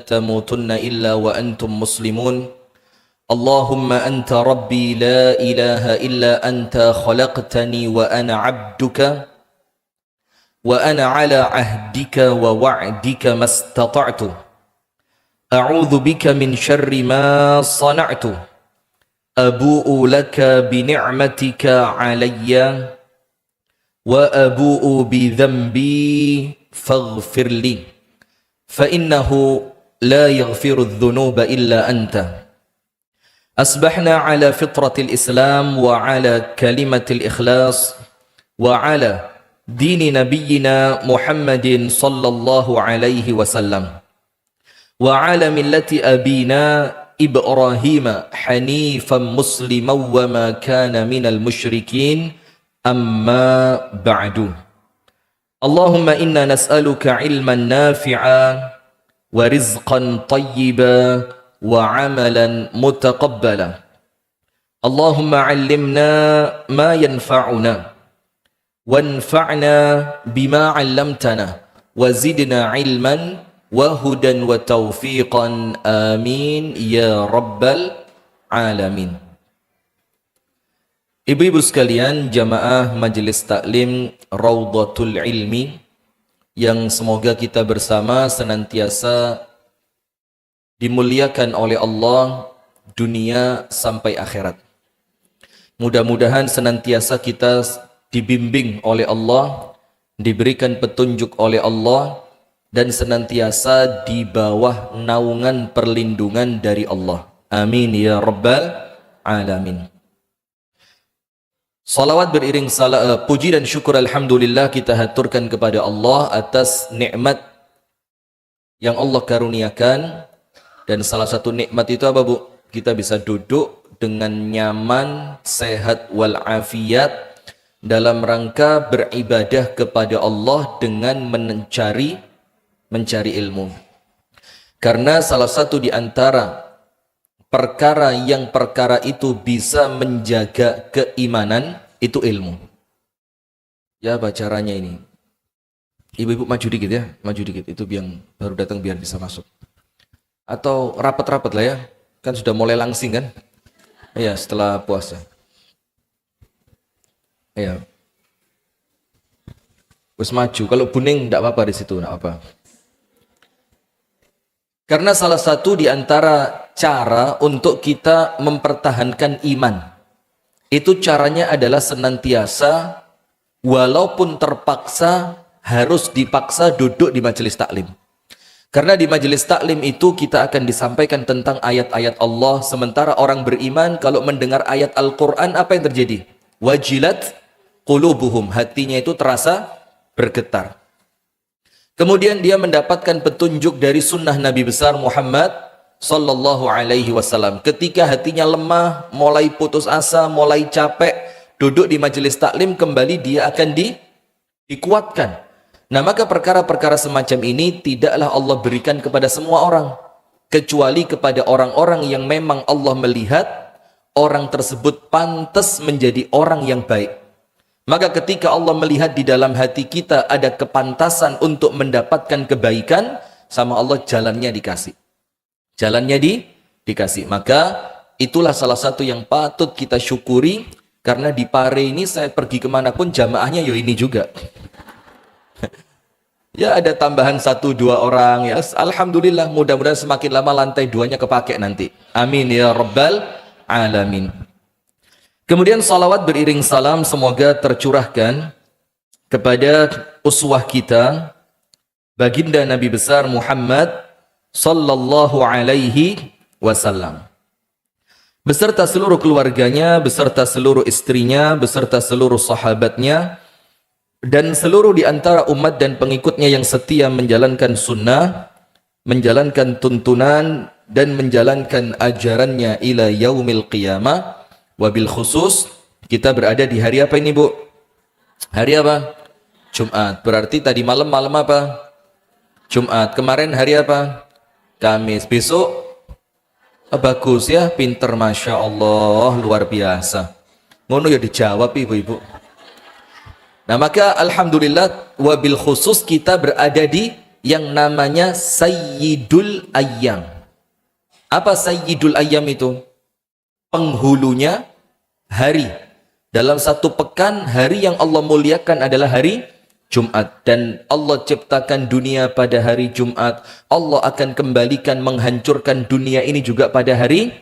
تموتن إلا وأنتم مسلمون اللهم أنت ربي لا إله إلا أنت خلقتني وأنا عبدك وأنا على عهدك ووعدك ما استطعت أعوذ بك من شر ما صنعت أبوء لك بنعمتك علي وأبوء بذنبي فاغفر لي فإنه لا يغفر الذنوب إلا أنت أصبحنا على فطرة الإسلام وعلى كلمة الإخلاص وعلى دين نبينا محمد صلى الله عليه وسلم وعلى ملة أبينا إبراهيم حنيفا مسلما وما كان من المشركين أما بعد اللهم إنا نسألك علما نافعا ورزقا طيبا وعملا متقبلا اللهم علمنا ما ينفعنا وانفعنا بما علمتنا وزدنا علما وهدى وتوفيقا آمين يا رب العالمين. Ibu-ibu sekalian, jamaah Majelis Taklim Raudhatul Ilmi yang semoga kita bersama senantiasa dimuliakan oleh Allah dunia sampai akhirat. Mudah-mudahan senantiasa kita dibimbing oleh Allah, diberikan petunjuk oleh Allah, dan senantiasa di bawah naungan perlindungan dari Allah. Amin ya rabbal alamin. Salawat beriring puji dan syukur alhamdulillah kita haturkan kepada Allah atas nikmat yang Allah karuniakan. Dan salah satu nikmat itu apa, Bu? Kita bisa duduk dengan nyaman, sehat walafiat dalam rangka beribadah kepada Allah dengan mencari ilmu. Karena salah satu di antara perkara itu bisa menjaga keimanan itu ilmu. Ya, apa caranya ini? Ibu-ibu maju dikit ya, maju dikit. Itu yang baru datang biar bisa masuk. Atau rapat-rapat lah ya, kan sudah mulai langsing kan? Iya, setelah puasa. Iya. Terus maju. Kalau kuning enggak apa-apa di situ, enggak apa. Karena salah satu di antara cara untuk kita mempertahankan iman, itu caranya adalah senantiasa walaupun terpaksa harus dipaksa duduk di majelis taklim. Karena di majelis taklim itu kita akan disampaikan tentang ayat-ayat Allah, sementara orang beriman kalau mendengar ayat Al-Quran apa yang terjadi? Wajilat qulubuhum, hatinya itu terasa bergetar. Kemudian dia mendapatkan petunjuk dari sunnah Nabi besar Muhammad sallallahu alaihi wasallam. Ketika hatinya lemah, mulai putus asa, mulai capek, duduk di majelis taklim kembali dia akan dikuatkan. Nah, maka perkara-perkara semacam ini tidaklah Allah berikan kepada semua orang, kecuali kepada orang-orang yang memang Allah melihat orang tersebut pantas menjadi orang yang baik. Maka ketika Allah melihat di dalam hati kita ada kepantasan untuk mendapatkan kebaikan, sama Allah jalannya dikasih. Jalannya dikasih. Maka itulah salah satu yang patut kita syukuri, karena di Pare ini saya pergi kemanapun jamaahnya yo ini juga. Ya ada tambahan 1-2 orang ya. Alhamdulillah, mudah-mudahan semakin lama lantai 2-nya kepake nanti. Amin ya rabbal alamin. Kemudian salawat beriring salam semoga tercurahkan kepada uswah kita, baginda Nabi besar Muhammad sallallahu alaihi wasallam. Beserta seluruh keluarganya, beserta seluruh istrinya, beserta seluruh sahabatnya, dan seluruh di antara umat dan pengikutnya yang setia menjalankan sunnah, menjalankan tuntunan, dan menjalankan ajarannya ila yaumil qiyamah. Wabil khusus kita berada di hari apa ini, Bu? Hari apa? Jumat. Berarti tadi malam apa? Jumat. Kemarin hari apa? Kamis. Besok bagus ya, pinter, Masya Allah, luar biasa. Ngono ya dijawab ibu-ibu. Nah maka alhamdulillah wabil khusus kita berada di yang namanya Sayyidul Ayyam. Apa Sayyidul Ayyam itu? Penghulunya hari. Dalam satu pekan, hari yang Allah muliakan adalah hari Jumat. Dan Allah ciptakan dunia pada hari Jumat. Allah akan kembalikan, menghancurkan dunia ini juga pada hari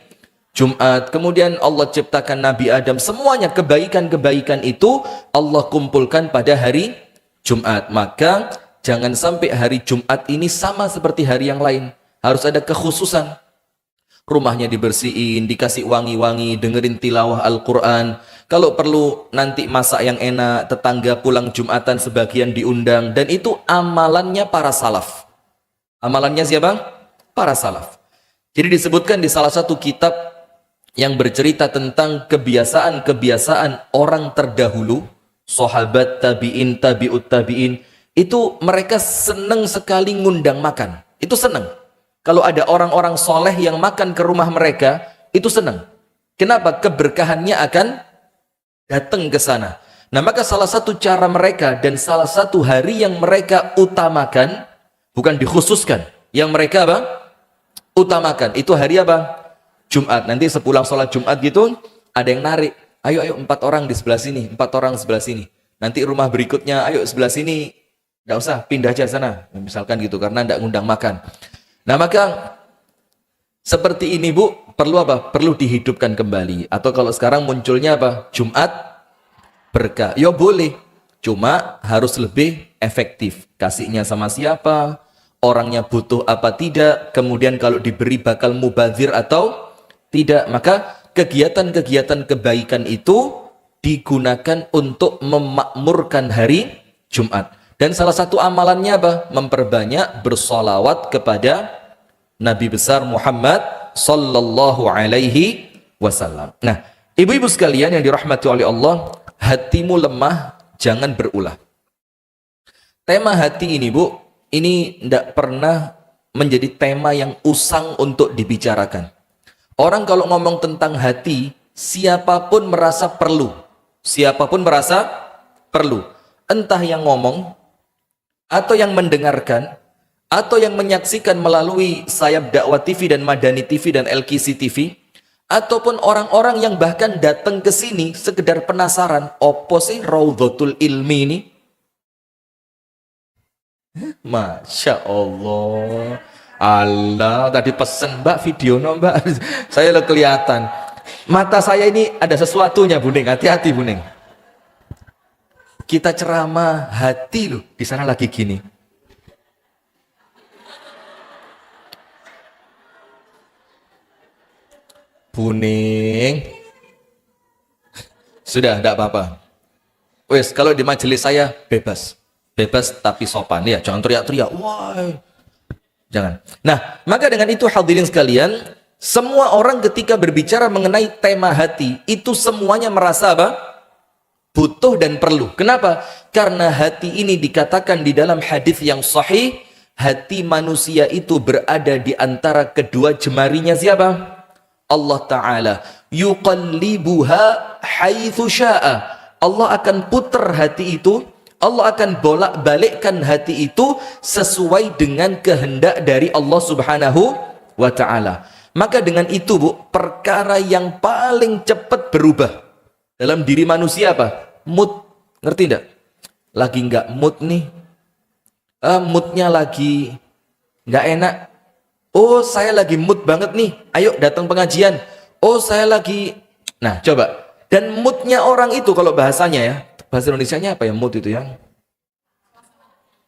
Jumat. Kemudian Allah ciptakan Nabi Adam. Semuanya kebaikan-kebaikan itu Allah kumpulkan pada hari Jumat. Maka jangan sampai hari Jumat ini sama seperti hari yang lain. Harus ada kekhususan. Rumahnya dibersihin, dikasih wangi-wangi, dengerin tilawah Al-Quran. Kalau perlu nanti masak yang enak, tetangga pulang Jumatan sebagian diundang. Dan itu amalannya para salaf. Amalannya siapa? Para salaf. Jadi disebutkan di salah satu kitab yang bercerita tentang kebiasaan-kebiasaan orang terdahulu, sahabat, tabi'in, tabi'ut tabi'in, itu mereka senang sekali ngundang makan. Itu senang. Kalau ada orang-orang soleh yang makan ke rumah mereka, itu senang. Kenapa? Keberkahannya akan datang ke sana. Nah, maka salah satu cara mereka dan salah satu hari yang mereka utamakan, bukan dikhususkan, yang mereka apa? Utamakan. Itu hari apa? Jumat. Nanti sepulang sholat Jumat gitu, ada yang narik. Ayo 4 orang di sebelah sini, 4 orang sebelah sini. Nanti rumah berikutnya, ayo sebelah sini, nggak usah, pindah aja sana. Misalkan gitu, karena nggak ngundang makan. Nah, maka seperti ini Bu, perlu apa? Perlu dihidupkan kembali. Atau kalau sekarang munculnya apa? Jumat berkah. Ya boleh, cuma harus lebih efektif. Kasihnya sama siapa? Orangnya butuh apa tidak? Kemudian kalau diberi bakal mubazir atau tidak? Maka kegiatan-kegiatan kebaikan itu digunakan untuk memakmurkan hari Jumat. Dan salah satu amalannya apa? Memperbanyak bersolawat kepada Nabi besar Muhammad sallallahu alaihi wasallam. Nah, ibu-ibu sekalian yang dirahmati oleh Allah, hatimu lemah, jangan berulah. Tema hati ini Bu, ini tidak pernah menjadi tema yang usang untuk dibicarakan. Orang kalau ngomong tentang hati, siapapun merasa perlu. Siapapun merasa perlu. Entah yang ngomong, atau yang mendengarkan, atau yang menyaksikan melalui sayap dakwah TV dan Madani TV dan LKC TV, ataupun orang-orang yang bahkan datang ke sini sekedar penasaran, opo sih Raudhatul Ilmi ini? Masya Allah. Allah, tadi pesen Mbak video no Mbak. Saya lo kelihatan. Mata saya ini ada sesuatunya Buning, hati-hati Buning. Kita ceramah hati loh, di sana lagi gini. Buning. Sudah, tidak apa-apa. Wes, kalau di majelis saya bebas. Bebas tapi sopan. Ya, jangan teriak-teriak. Wah. Jangan. Nah, maka dengan itu hadirin sekalian, semua orang ketika berbicara mengenai tema hati, itu semuanya merasa apa? Butuh dan perlu. Kenapa? Karena hati ini dikatakan di dalam hadis yang sahih, hati manusia itu berada di antara kedua jemarinya siapa? Allah Ta'ala. Yuqallibuha haitsu sya'a. Allah akan putar hati itu, Allah akan bolak-balikkan hati itu sesuai dengan kehendak dari Allah Subhanahu wa Ta'ala. Maka dengan itu Bu, perkara yang paling cepat berubah dalam diri manusia apa? Mood. Ngerti enggak? Lagi enggak mood nih. Moodnya lagi enggak enak. Oh, saya lagi mood banget nih. Ayo datang pengajian. Oh, saya lagi. Nah, coba. Dan moodnya orang itu kalau bahasanya ya, bahasa Indonesianya apa ya mood itu ya?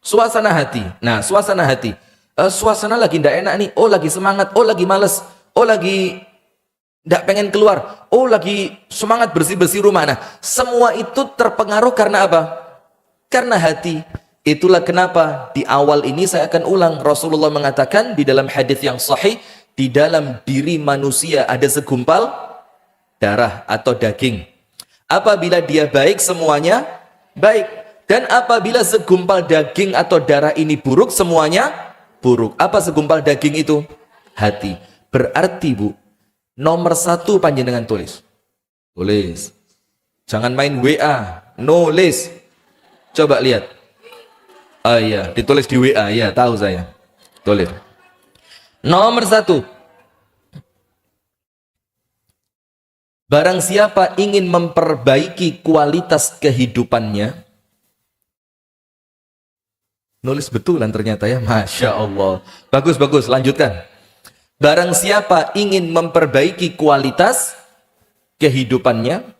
Suasana hati. Nah, suasana hati. Suasana lagi ndak enak nih. Oh, lagi semangat. Oh, lagi males. Oh, lagi ndak pengen keluar. Oh, lagi semangat bersih-bersih rumah. Nah, semua itu terpengaruh karena apa? Karena hati. Itulah kenapa di awal ini saya akan ulang. Rasulullah mengatakan di dalam hadis yang sahih, di dalam diri manusia ada segumpal darah atau daging. Apabila dia baik, semuanya baik. Dan apabila segumpal daging atau darah ini buruk, semuanya buruk. Apa segumpal daging itu? Hati. Berarti Bu, nomor 1 panjenengan tulis. Tulis. Jangan main WA. Nulis. Coba lihat. Ah iya, ditulis di WA, ya tahu saya. Tulis. Nomor 1. Barang siapa ingin memperbaiki kualitas kehidupannya, nulis betulan ternyata ya, Masya Allah. Bagus, bagus, lanjutkan. Barang siapa ingin memperbaiki kualitas kehidupannya,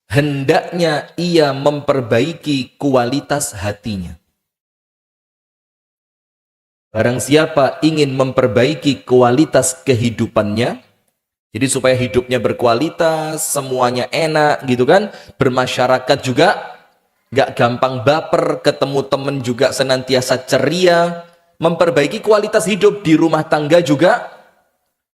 hendaknya ia memperbaiki kualitas hatinya. Barang siapa ingin memperbaiki kualitas kehidupannya, jadi supaya hidupnya berkualitas, semuanya enak gitu kan, bermasyarakat juga gak gampang baper, ketemu temen juga senantiasa ceria, memperbaiki kualitas hidup di rumah tangga juga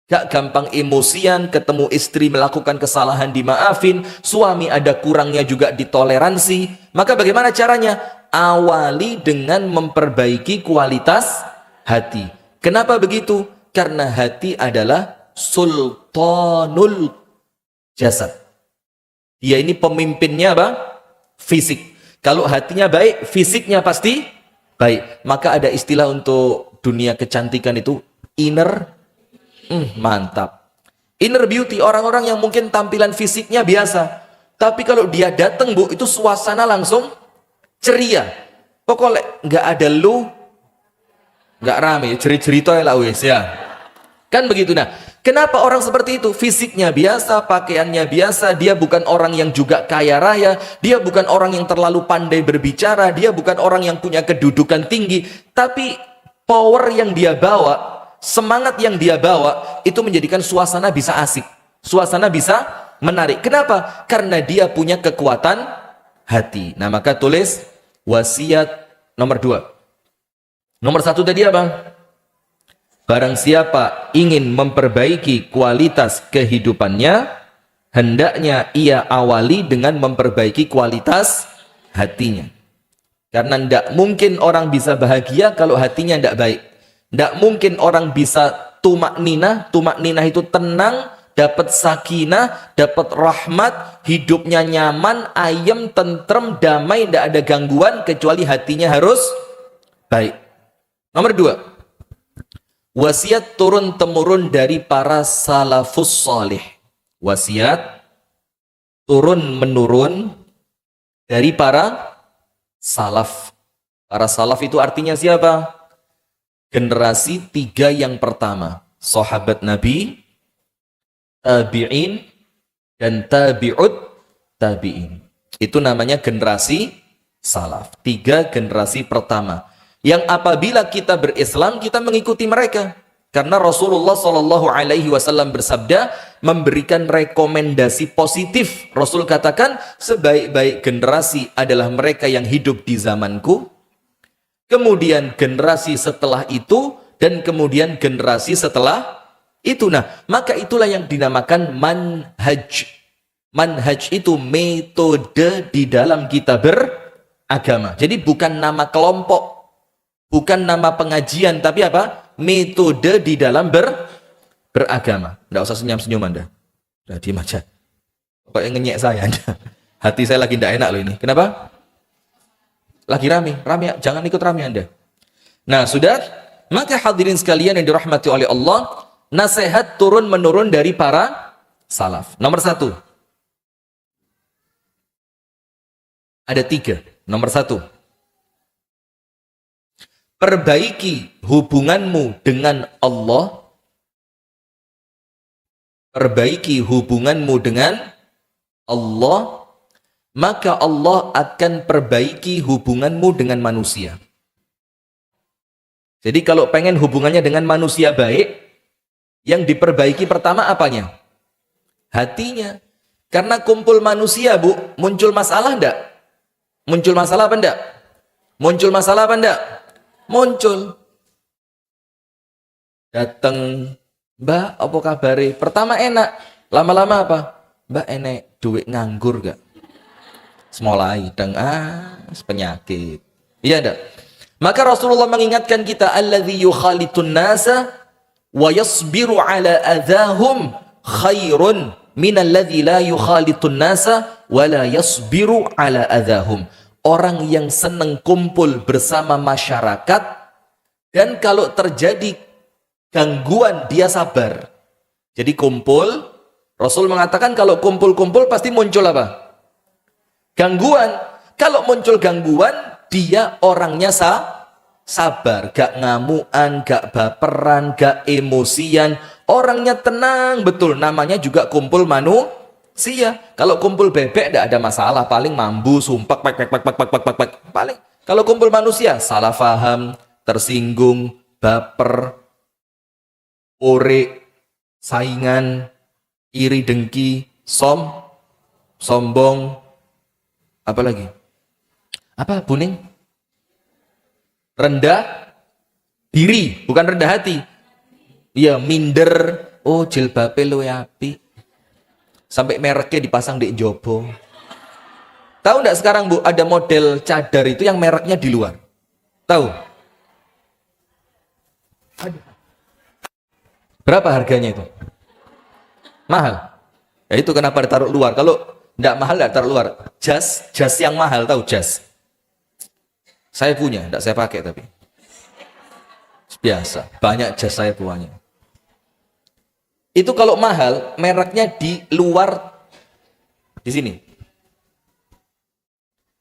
gak gampang emosian, ketemu istri melakukan kesalahan dimaafin, suami ada kurangnya juga ditoleransi. Maka bagaimana caranya? Awali dengan memperbaiki kualitas hati. Kenapa begitu? Karena hati adalah sultanul jasad. Dia ini pemimpinnya apa? Fisik. Kalau hatinya baik, fisiknya pasti baik. Maka ada istilah untuk dunia kecantikan itu inner. Mantap. Inner beauty, orang-orang yang mungkin tampilan fisiknya biasa, tapi kalau dia datang Bu, itu suasana langsung ceria. Pokoknya nggak ada lu, nggak rame, cerita lah wes ya. Kan begitu. Nah, kenapa orang seperti itu? Fisiknya biasa, pakaiannya biasa, dia bukan orang yang juga kaya raya, dia bukan orang yang terlalu pandai berbicara, dia bukan orang yang punya kedudukan tinggi, tapi power yang dia bawa, semangat yang dia bawa itu menjadikan suasana bisa asik, suasana bisa menarik. Kenapa? Karena dia punya kekuatan hati. Nah, maka tulis wasiat nomor 2. Nomor 1 tadi apa? Barang siapa ingin memperbaiki kualitas kehidupannya, hendaknya ia awali dengan memperbaiki kualitas hatinya. Karena tidak mungkin orang bisa bahagia kalau hatinya tidak baik. Tidak mungkin orang bisa tumak ninah itu tenang, dapat sakinah, dapat rahmat, hidupnya nyaman, ayem, tentrem, damai, tidak ada gangguan, kecuali hatinya harus baik. Nomor 2, wasiat turun-temurun dari para salafus salih. Wasiat turun-menurun dari para salaf. Para salaf itu artinya siapa? Generasi 3 yang pertama, sahabat Nabi, tabi'in, dan tabi'ut tabi'in. Itu namanya generasi salaf. 3 generasi pertama. Yang apabila kita berislam, kita mengikuti mereka. Karena Rasulullah SAW bersabda, memberikan rekomendasi positif. Rasul katakan, sebaik-baik generasi adalah mereka yang hidup di zamanku, kemudian generasi setelah itu, dan kemudian generasi setelah itu. Nah, maka itulah yang dinamakan manhaj. Manhaj itu metode di dalam kita beragama. Jadi bukan nama kelompok, bukan nama pengajian, tapi apa? Metode di dalam beragama. Tidak usah senyum-senyum Anda. Udah diam aja. Kok yang ngenyek saya Anda? Hati saya lagi tidak enak loh ini. Kenapa? Lagi rame, jangan ikut rame Anda. Nah, sudah, maka hadirin sekalian yang dirahmati oleh Allah, nasihat turun-menurun dari para salaf. Nomor 1. Ada 3. Nomor 1. Perbaiki hubunganmu dengan Allah. Perbaiki hubunganmu dengan Allah, maka Allah akan perbaiki hubunganmu dengan manusia. Jadi kalau pengen hubungannya dengan manusia baik, yang diperbaiki pertama apanya? Hatinya. Karena kumpul manusia Bu, muncul masalah enggak? Muncul masalah apa enggak? Muncul masalah apa enggak? Muncul. Datang, Mbak, apa kabari? Pertama enak, lama-lama apa? Mbak, enek duit nganggur gak? Semolai dan penyakit. Iya enggak? Maka Rasulullah mengingatkan kita, alladzi yukhalitun nasa wa yasbiru ala adahum khairun minalladzi la yukhalitun nasa wa la yasbiru ala adahum. orang yang senang kumpul bersama masyarakat, dan kalau terjadi gangguan dia sabar. Jadi kumpul, Rasul mengatakan kalau kumpul-kumpul pasti muncul apa? Gangguan. Kalau muncul gangguan, dia orangnya sabar, gak ngamuan, gak baperan, gak emosian, orangnya tenang betul. Namanya juga kumpul manusia. Kalau kumpul bebek tidak ada masalah, paling mambu, sumpah, paling. Kalau kumpul manusia, salah faham, tersinggung, baper, ore, saingan, iri dengki, sombong, apa lagi? Apa Buning? Rendah diri, bukan rendah hati. Iya, minder. Oh, jilbabe luwih apik. Sampai mereknya dipasang di jopo. Tahu enggak sekarang Bu, ada model cadar itu yang mereknya di luar? Tahu? Berapa harganya itu? Mahal. Ya itu kenapa ditaruh luar. Kalau enggak mahal enggak taruh luar. Jas yang mahal, tahu jas? Saya punya, enggak saya pakai tapi. Biasa, banyak jas saya punya. Itu kalau mahal, mereknya di luar, di sini.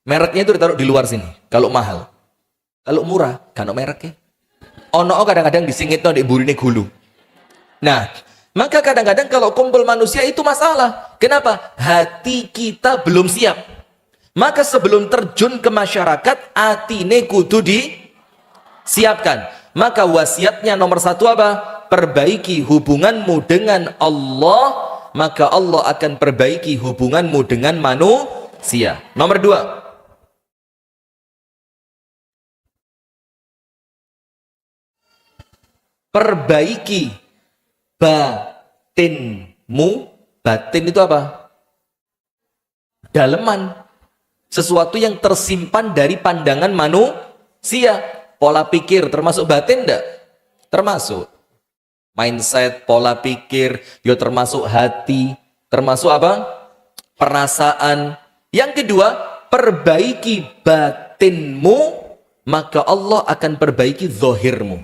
Mereknya itu ditaruh di luar sini, kalau mahal. Kalau murah, kan mereknya. Ono kadang-kadang disingitno di burine gulu. Nah, maka kadang-kadang kalau kumpul manusia itu masalah. Kenapa? Hati kita belum siap. Maka sebelum terjun ke masyarakat, atine kudu disiapkan. Maka wasiatnya nomor satu apa? Perbaiki hubunganmu dengan Allah, maka Allah akan perbaiki hubunganmu dengan manusia. Nomor dua, perbaiki batinmu. Batin itu apa? Daleman. Sesuatu yang tersimpan dari pandangan manusia. Pola pikir termasuk batin enggak? Termasuk. Mindset, pola pikir, yo termasuk hati, termasuk apa? Perasaan. Yang kedua, perbaiki batinmu, maka Allah akan perbaiki zahirmu.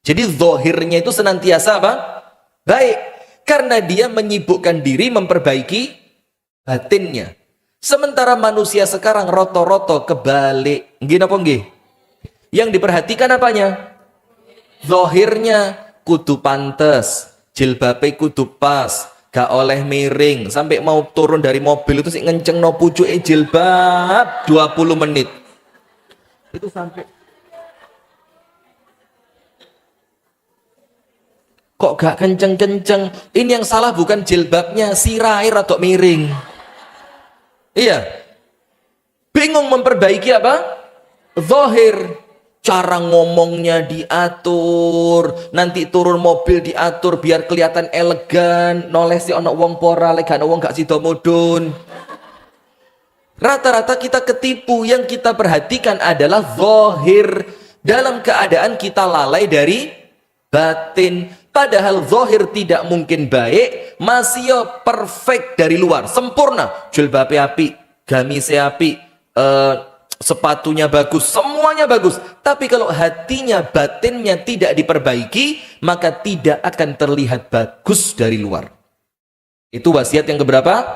Jadi zahirnya itu senantiasa apa? Baik. Karena dia menyibukkan diri memperbaiki batinnya. Sementara manusia sekarang roto-roto kebalik. Nggih napa nggih? Yang diperhatikan apanya? Zahirnya kudu pantes, jilbabe kudu pas, gak oleh miring, sampai mau turun dari mobil itu sih ngenceng no pucuke jilbab 20 menit. Itu sampai kok gak kenceng-kenceng. Ini yang salah bukan jilbabnya, sirai rada miring. Iya. Bingung memperbaiki apa? Zahir. Cara ngomongnya diatur, nanti turun mobil diatur biar kelihatan elegan, nolesi ono wong pora, lek ono wong gak sida mudun. Rata-rata kita ketipu. Yang kita perhatikan adalah zahir, dalam keadaan kita lalai dari batin. Padahal zahir tidak mungkin baik, masih yo perfect dari luar, sempurna, jilbabe apik, gamise apik, sepatunya bagus, semuanya bagus. Tapi kalau hatinya, batinnya tidak diperbaiki, maka tidak akan terlihat bagus dari luar. Itu wasiat yang keberapa?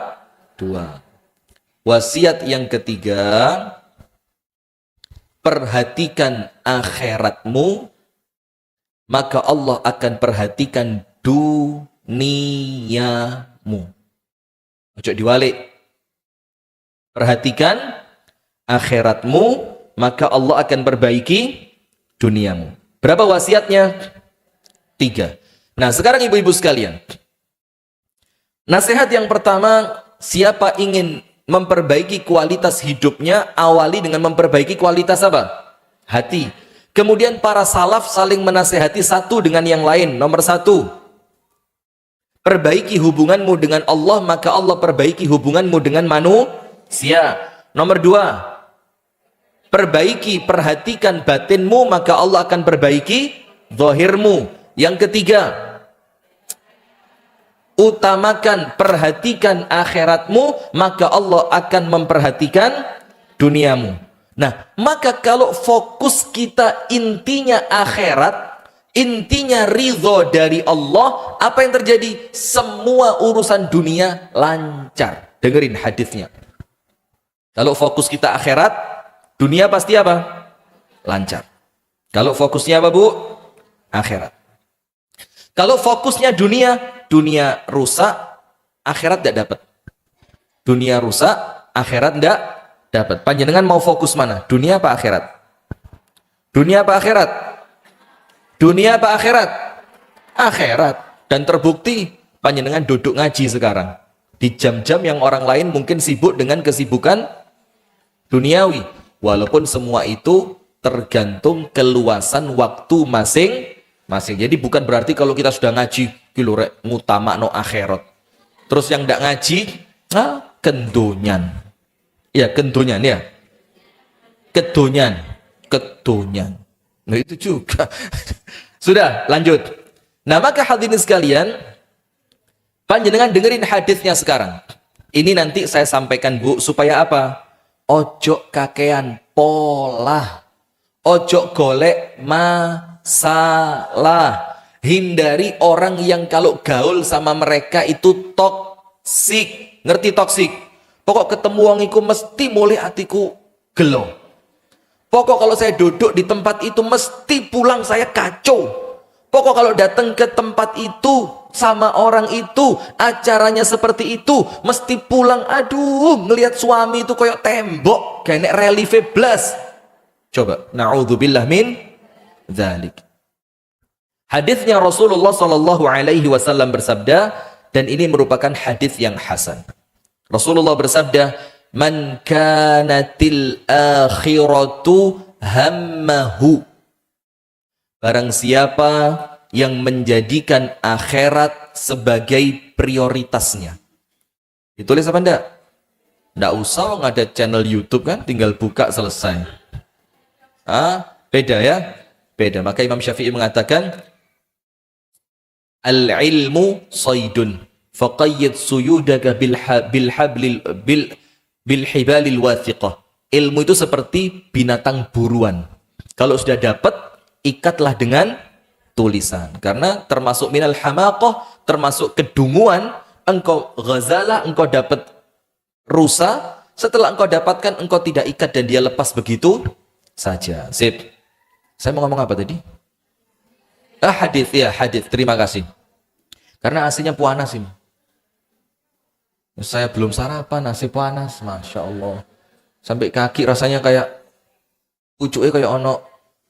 2. Wasiat yang ketiga, perhatikan akhiratmu, maka Allah akan perhatikan duniamu. Ojo diwalik. Perhatikan akhiratmu, maka Allah akan perbaiki duniamu. Berapa wasiatnya? 3. Nah, sekarang ibu-ibu sekalian, nasihat yang pertama, siapa ingin memperbaiki kualitas hidupnya, awali dengan memperbaiki kualitas apa? Hati. Kemudian para salaf saling menasehati satu dengan yang lain. Nomor 1, perbaiki hubunganmu dengan Allah, maka Allah perbaiki hubunganmu dengan manusia. Nomor 2, perbaiki, perhatikan batinmu, maka Allah akan perbaiki zahirmu. Yang ketiga, utamakan, perhatikan akhiratmu, maka Allah akan memperhatikan duniamu. Nah, maka kalau fokus kita intinya akhirat, intinya ridho dari Allah, apa yang terjadi? Semua urusan dunia lancar. Dengerin hadisnya. Kalau fokus kita akhirat, dunia pasti apa? Lancar. Kalau fokusnya apa, Bu? Akhirat. Kalau fokusnya dunia, dunia rusak, akhirat tidak dapat. Dunia rusak, akhirat tidak dapat. Panjenengan mau fokus mana? Dunia apa akhirat? Dunia apa akhirat? Dunia apa akhirat? Akhirat. Dan terbukti panjenengan duduk ngaji sekarang di jam-jam yang orang lain mungkin sibuk dengan kesibukan duniawi. Walaupun semua itu tergantung keluasan waktu masing-masing. Jadi bukan berarti kalau kita sudah ngaji kilurek ngutamakno akhirat. Terus yang tidak ngaji, kendonyan. Ya, kendonyan ya. Kedonyan. Nah itu juga. Sudah, lanjut. Nah, maka hadirin sekalian, panjenengan dengerin hadisnya sekarang. Ini nanti saya sampaikan, Bu, supaya apa? Ojo kakean pola. Ojo golek masalah. Hindari orang yang kalau gaul sama mereka itu toksik. Ngerti toksik? Pokok ketemu wong iku mesti mulai hatiku gelo. Pokok kalau saya duduk di tempat itu mesti pulang saya kacau. Pokok kalau datang ke tempat itu sama orang itu acaranya seperti itu mesti pulang, aduh, ngelihat suami itu koyok tembok kayak relief blas. Coba, na'udzubillah min dzalik. Hadisnya Rasulullah sallallahu alaihi wasallam bersabda, dan ini merupakan hadis yang hasan. Rasulullah bersabda, "Man kanatil akhiratu hammahu." Barang siapa yang menjadikan akhirat sebagai prioritasnya. Ditulis apa enggak? Enggak usah, nggak ada channel YouTube kan, tinggal buka selesai. Beda ya? Beda. Maka Imam Syafi'i mengatakan, "Al-ilmu saydun, faqayyid suyudaka bil hibalil wathiqah." Ilmu itu seperti binatang buruan. Kalau sudah dapat, ikatlah dengan tulisan. Karena termasuk minal hamaqah, termasuk kedunguan, engkau ghazalah, engkau dapat rusa, setelah engkau dapatkan, engkau tidak ikat dan dia lepas begitu saja. Sip. Saya mau ngomong apa tadi? Hadis, ya hadis. Terima kasih. Karena aslinya panas ini. Saya belum sarapan, nasi panas, masya Allah. Sampai kaki rasanya kayak pucuknya kayak ono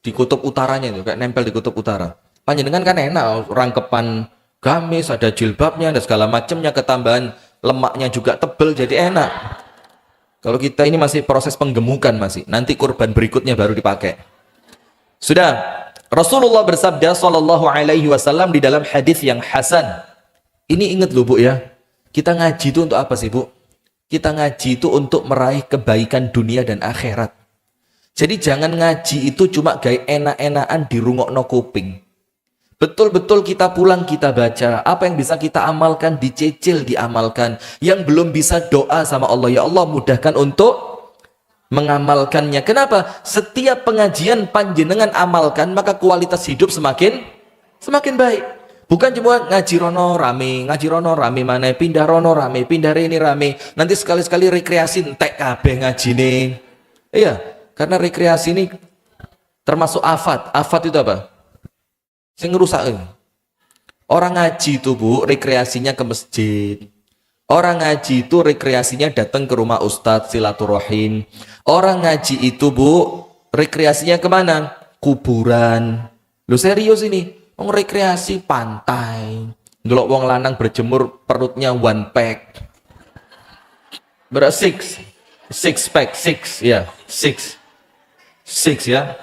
di kutub utaranya itu, kayak nempel di kutub utara. Panjenengan kan enak, rangkepan gamis, ada jilbabnya, ada segala macamnya, ketambahan lemaknya juga tebel, jadi enak. Kalau kita ini masih proses penggemukan masih, nanti kurban berikutnya baru dipakai. Sudah, Rasulullah bersabda sallallahu alaihi wasallam di dalam hadis yang hasan. Ini ingat loh, Bu ya. Kita ngaji itu untuk apa sih, Bu? Kita ngaji itu untuk meraih kebaikan dunia dan akhirat. Jadi jangan ngaji itu cuma gaya enak-enakan di rungokno kuping. Betul-betul kita pulang kita baca, apa yang bisa kita amalkan dicicil diamalkan. Yang belum bisa doa sama Allah, ya Allah mudahkan untuk mengamalkannya. Kenapa? Setiap pengajian panjenengan amalkan, maka kualitas hidup semakin baik. Bukan cuma ngaji rono rame mana, pindah rono rame, pindah ini rame. Nanti sekali-sekali rekreasi entek kabeh ngajine. Iya, karena rekreasi ini termasuk afat. Afat itu apa? Sing ngerusak. Orang ngaji itu, Bu, rekreasinya ke masjid. Orang ngaji itu rekreasinya datang ke rumah ustadz silaturahim. Orang ngaji itu, Bu, rekreasinya kemana? Kuburan. Lu serius ini? Wong rekreasi pantai. Ndelok wong lanang berjemur perutnya one pack. Six pack ya. Six ya.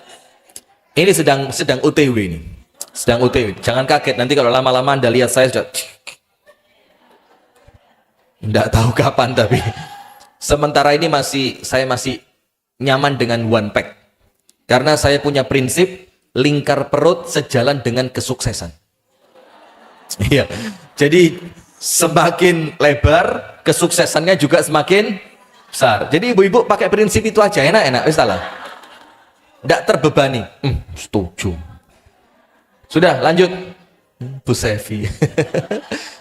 Ini sedang UTW ini. Sedang UTW. Jangan kaget nanti kalau lama-lama Anda lihat saya sudah enggak tahu kapan, tapi sementara ini saya masih nyaman dengan one pack. Karena saya punya prinsip lingkar perut sejalan dengan kesuksesan. Iya. Jadi semakin lebar, kesuksesannya juga semakin besar. Jadi ibu-ibu pakai prinsip itu aja, enak-enak, wis lah. Tidak terbebani. Setuju. Sudah, lanjut. Bu Sevi.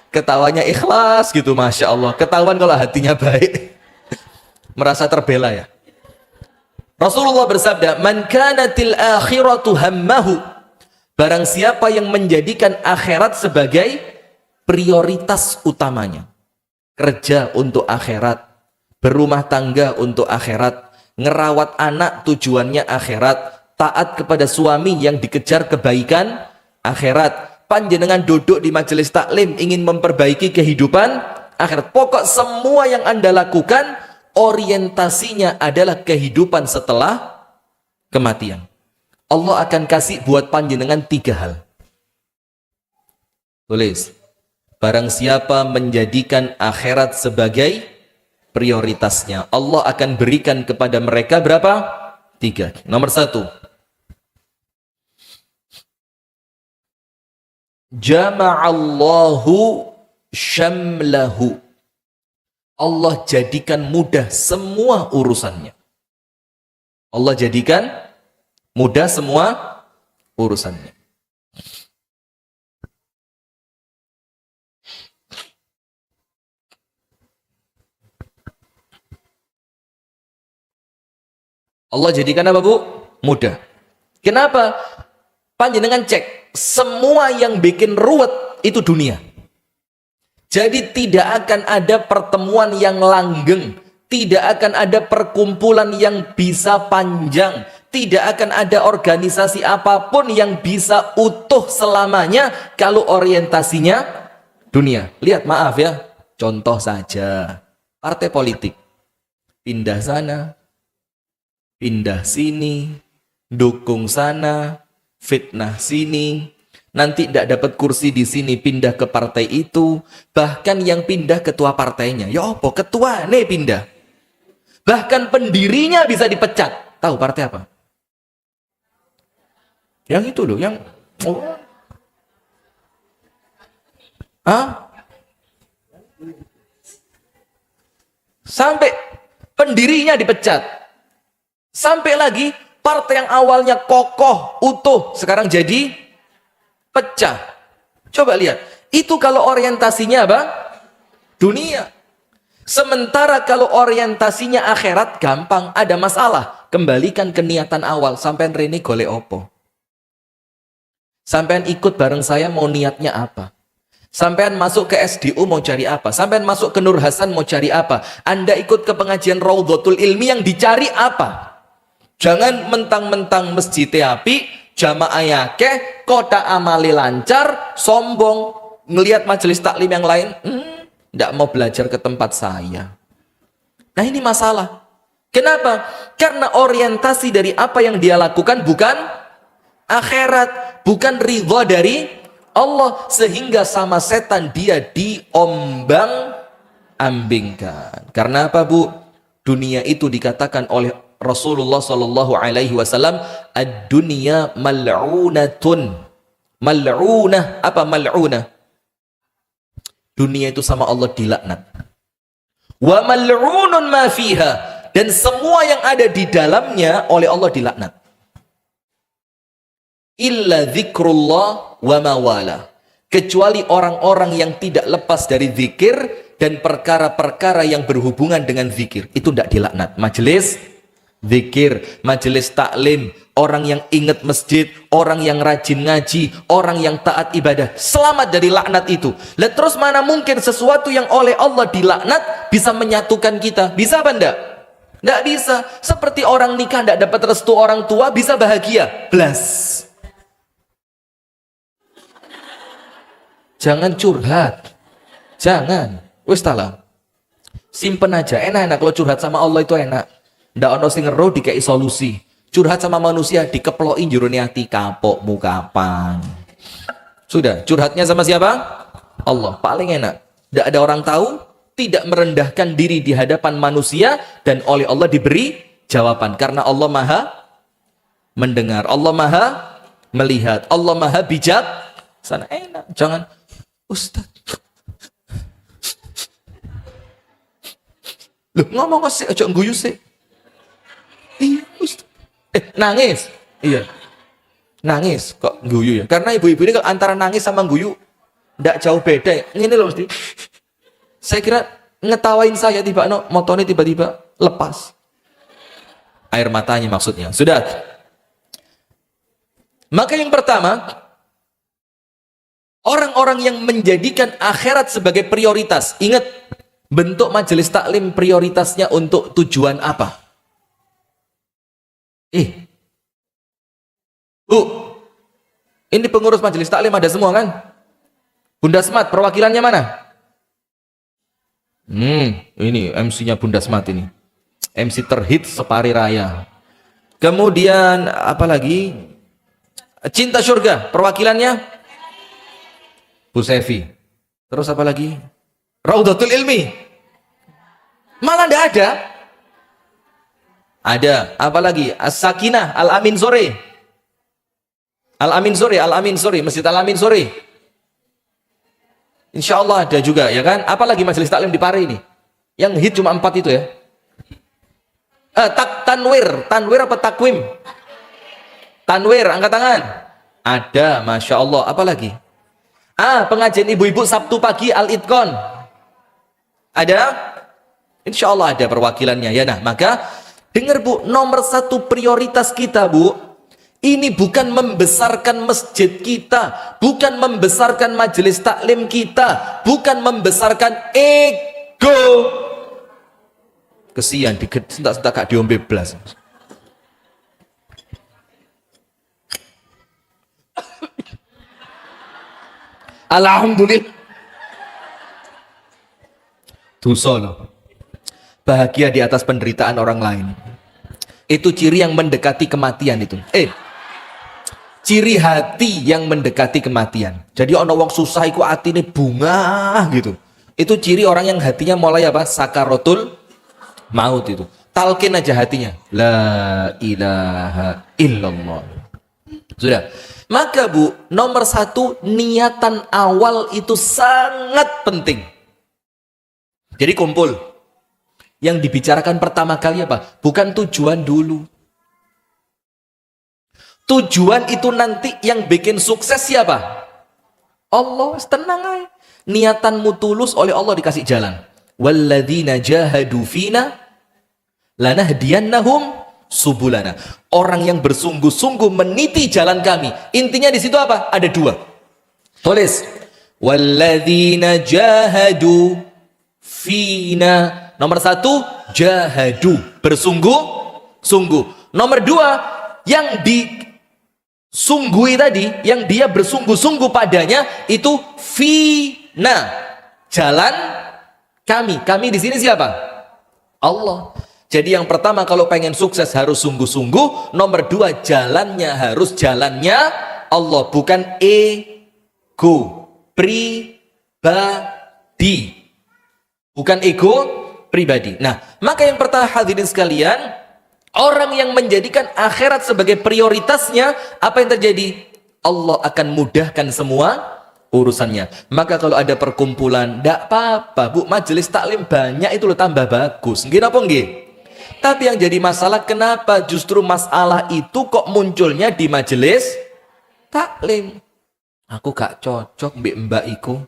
Ketawanya ikhlas gitu, Masya Allah. Ketahuan kalau hatinya baik. Merasa terbela ya. Rasulullah bersabda, "Man kanatil akhiratu hammahu." Barang siapa yang menjadikan akhirat sebagai prioritas utamanya. Kerja untuk akhirat, berumah tangga untuk akhirat, ngerawat anak tujuannya akhirat, taat kepada suami yang dikejar kebaikan akhirat, panjenengan duduk di majelis taklim ingin memperbaiki kehidupan akhirat. Pokok semua yang Anda lakukan orientasinya adalah kehidupan setelah kematian. Allah akan kasih buat panjenengan 3 hal. Tulis. Barang siapa menjadikan akhirat sebagai prioritasnya, Allah akan berikan kepada mereka berapa? 3. Nomor 1. Jama'allahu syamlahu. Allah jadikan mudah semua urusannya. Allah jadikan mudah semua urusannya. Allah jadikan apa, Bu? Mudah. Kenapa? Panjenengan cek, semua yang bikin ruwet itu dunia. Jadi tidak akan ada pertemuan yang langgeng, tidak akan ada perkumpulan yang bisa panjang, tidak akan ada organisasi apapun yang bisa utuh selamanya kalau orientasinya dunia. Lihat, maaf ya, contoh saja, partai politik. Pindah sana, pindah sini, dukung sana, fitnah sini, nanti tidak dapat kursi di sini, pindah ke partai itu, bahkan yang pindah ketua partainya, ya apa, ketua nih pindah, bahkan pendirinya bisa dipecat. Tahu partai apa? Yang itu loh, yang sampai pendirinya dipecat. Sampai lagi partai yang awalnya kokoh, utuh, sekarang jadi pecah. Coba lihat, itu kalau orientasinya apa? Dunia. Sementara kalau orientasinya akhirat, gampang, ada masalah. Kembalikan ke niatan awal. Sampean rene golek opo? Sampean ikut bareng saya mau niatnya apa? Sampean masuk ke SDU mau cari apa? Sampean masuk ke Nur Hasan mau cari apa? Anda ikut ke pengajian Raudhatul Ilmi yang dicari apa? Jangan mentang-mentang masjid api, jamaah yakeh, kota amali lancar, sombong, ngelihat majelis taklim yang lain, tidak mau belajar ke tempat saya. Nah ini masalah. Kenapa? Karena orientasi dari apa yang dia lakukan bukan akhirat, bukan ridha dari Allah, sehingga sama setan dia diombang-ambingkan. Karena apa, Bu? Dunia itu dikatakan oleh Rasulullah Shallallahu Alaihi Wasallam, ad-dunya mal'unatun. Mal'unah, apa mal'unah? Dunia itu sama Allah dilaknat. Wa mal'unun ma fiha, dan semua yang ada di dalamnya oleh Allah dilaknat. Illa dzikrullah wa mawala, kecuali orang-orang yang tidak lepas dari zikir dan perkara-perkara yang berhubungan dengan zikir, itu tidak dilaknat. Majelis zikir, majelis taklim, orang yang ingat masjid, orang yang rajin ngaji, orang yang taat ibadah, selamat dari laknat itu. Lah terus mana mungkin sesuatu yang oleh Allah dilaknat bisa menyatukan kita? Bisa apa enggak? Enggak bisa. Seperti orang nikah enggak dapat restu orang tua bisa bahagia? Blas. Jangan curhat. Jangan. Wis talah. Simpen aja, enak-enak kalau curhat sama Allah itu enak. Ndak ono sing ngero dikei solusi. Curhat sama manusia dikeplokin jero ati, kapokmu kapan. Sudah, curhatnya sama siapa? Allah, paling enak. Ndak ada orang tahu, tidak merendahkan diri di hadapan manusia, dan oleh Allah diberi jawaban karena Allah Maha mendengar, Allah Maha melihat, Allah Maha bijak. Sana enak, jangan Ustaz. Loh, ngomong sih, aja ngguyu sih. Iya, Ustaz. Nangis. Iya. Nangis kok guyu ya. Karena ibu-ibu ini kalau antara nangis sama guyu ndak jauh beda. Ini loh mesti. Saya kira ngetawain saya tiba no motornya tiba-tiba lepas. Air matanya maksudnya. Sudah. Maka yang pertama, orang-orang yang menjadikan akhirat sebagai prioritas. Ingat, bentuk majelis taklim prioritasnya untuk tujuan apa? Bu, ini pengurus majelis taklim ada semua kan? Bunda Smat, perwakilannya mana? Ini MC-nya Bunda Smat ini. MC terhit separi raya. Kemudian apa lagi? Cinta Surga, perwakilannya Bu Sevi. Terus apa lagi? Raudatul Ilmi. Malah enggak ada. Ada, apa lagi? As-Sakinah, Al-Amin Sore. Al-Amin Sore, Masjid Al-Amin Sore. Insya Allah ada juga, ya kan? Apalagi majelis taklim di Pare ini? Yang hit cuma 4 itu ya. Tanwir apa takwim? Tanwir, angkat tangan. Ada, Masya Allah. Apalagi? Pengajian ibu-ibu Sabtu pagi Al-Itqon. Ada? Insya Allah ada perwakilannya. Ya, nah, maka dengar Bu, nomor 1 prioritas kita Bu, ini bukan membesarkan masjid kita, bukan membesarkan majelis taklim kita, bukan membesarkan ego. Kesian, sentak-sentak gak diombe blas. Alhamdulillah. Dosa loh. Bahagia di atas penderitaan orang lain. Itu ciri yang mendekati kematian itu. Ciri hati yang mendekati kematian. Jadi ono wong susah iku atine bunga gitu. Itu ciri orang yang hatinya mulai apa? Sakaratul maut itu. Talkin aja hatinya. La ilaha illallah. Sudah. Maka Bu, nomor 1 niatan awal itu sangat penting. Jadi kumpul. Yang dibicarakan pertama kali apa? Bukan tujuan dulu. Tujuan itu nanti yang bikin sukses siapa? Allah, tenang aja. Niatanmu tulus oleh Allah dikasih jalan. Walladzina jahadu fina lanahdiyannahum subulana. Orang yang bersungguh-sungguh meniti jalan kami. Intinya di situ apa? Ada 2. Tulis. Walladzina jahadu fina. Nomor 1, jahadu, bersungguh-sungguh. Nomor 2, yang disunggui tadi, yang dia bersungguh-sungguh padanya itu fina, jalan kami. Kami di sini siapa? Allah. Jadi yang pertama kalau pengen sukses harus sungguh-sungguh. Nomor 2, jalannya harus jalannya Allah, bukan ego pribadi. Bukan ego pribadi. Nah, maka yang pertama hadirin sekalian, orang yang menjadikan akhirat sebagai prioritasnya, apa yang terjadi? Allah akan mudahkan semua urusannya. Maka kalau ada perkumpulan, tidak apa-apa Bu, majelis taklim banyak itu lo tambah bagus. Nggih apa nggih? Tapi yang jadi masalah, kenapa justru masalah itu kok munculnya di majelis taklim? Aku gak cocok mbak iku.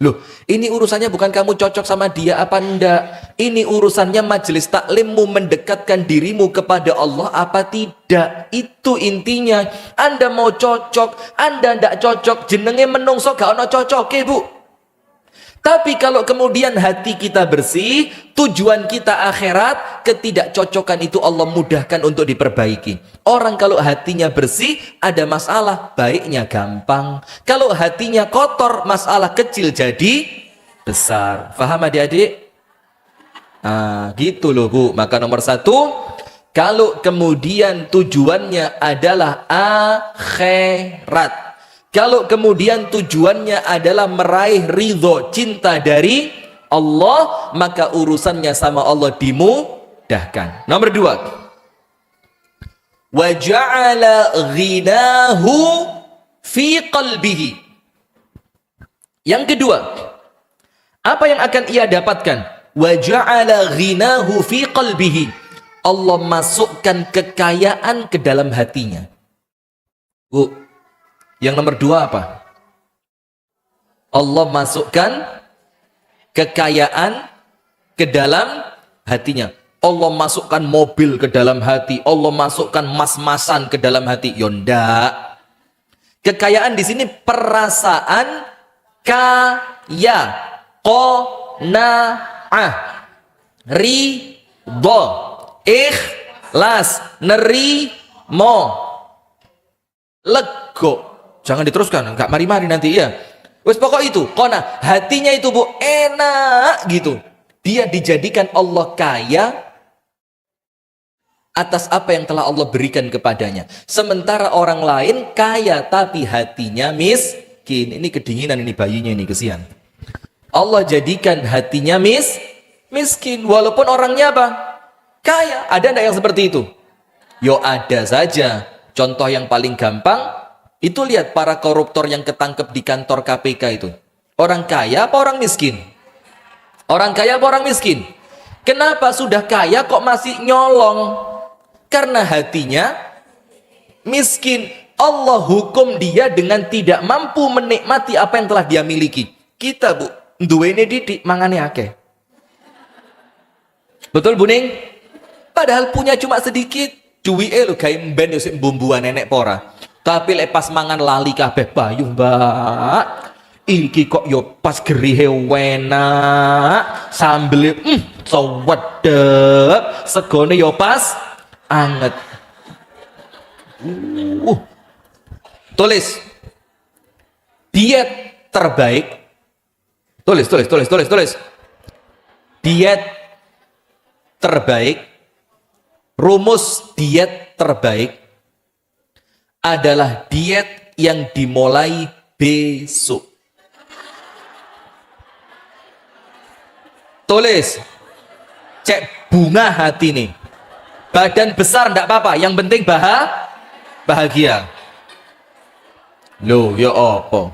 Loh, ini urusannya bukan kamu cocok sama dia apa enggak. Ini urusannya majelis taklimmu mendekatkan dirimu kepada Allah apa tidak. Itu intinya. Anda mau cocok, Anda enggak cocok, jenenge menungso gak ono cocoke Bu. Tapi kalau kemudian hati kita bersih, tujuan kita akhirat, ketidakcocokan itu Allah mudahkan untuk diperbaiki. Orang kalau hatinya bersih, ada masalah, baiknya gampang. Kalau hatinya kotor, masalah kecil jadi besar. Faham adik-adik? Gitu loh Bu. Maka nomor 1, kalau kemudian tujuannya adalah akhirat, kalau kemudian tujuannya adalah meraih ridho, cinta dari Allah, maka urusannya sama Allah dimudahkan. Nomor 2, wa ja'ala ghinahu fi qalbihi. Yang kedua, apa yang akan ia dapatkan? wa ja'ala ghinahu fi qalbihi. Allah masukkan kekayaan ke dalam hatinya. Bu, yang nomor 2 apa? Allah masukkan kekayaan ke dalam hatinya. Allah masukkan mobil ke dalam hati, Allah masukkan mas-masan ke dalam hati. Yonda. Kekayaan di sini perasaan kaya, qanaah, ridho, ikhlas, nerimo, lego. Jangan diteruskan, enggak mari-mari nanti ya. Wes pokok itu, qana, hatinya itu Bu enak gitu. Dia dijadikan Allah kaya atas apa yang telah Allah berikan kepadanya. Sementara orang lain kaya tapi hatinya miskin. Ini kedinginan ini bayinya ini, kesian. Allah jadikan hatinya miskin walaupun orangnya apa? Kaya. Ada enggak yang seperti itu? Yo ada saja. Contoh yang paling gampang itu, lihat para koruptor yang ketangkep di kantor KPK itu. Orang kaya apa orang miskin? Orang kaya apa orang miskin? Kenapa sudah kaya kok masih nyolong? Karena hatinya miskin. Allah hukum dia dengan tidak mampu menikmati apa yang telah dia miliki. Kita Bu, duwene didik mangane akeh. Betul Bu Ning? Padahal punya cuma sedikit. Duwike lho gawe mben yo sik mbumbuan nenek pora. Tapi lepas mangan lali kabeh bayu, Mbak. Iki kok yo pas gerihe enak, sambel cowedep, segone yo pas anget. Tulis diet terbaik. Tulis. Diet terbaik. Rumus diet terbaik adalah diet yang dimulai besok. Tulis, cek bunga hati nih. Badan besar enggak apa-apa, yang penting bahagia. Loh, ya apa?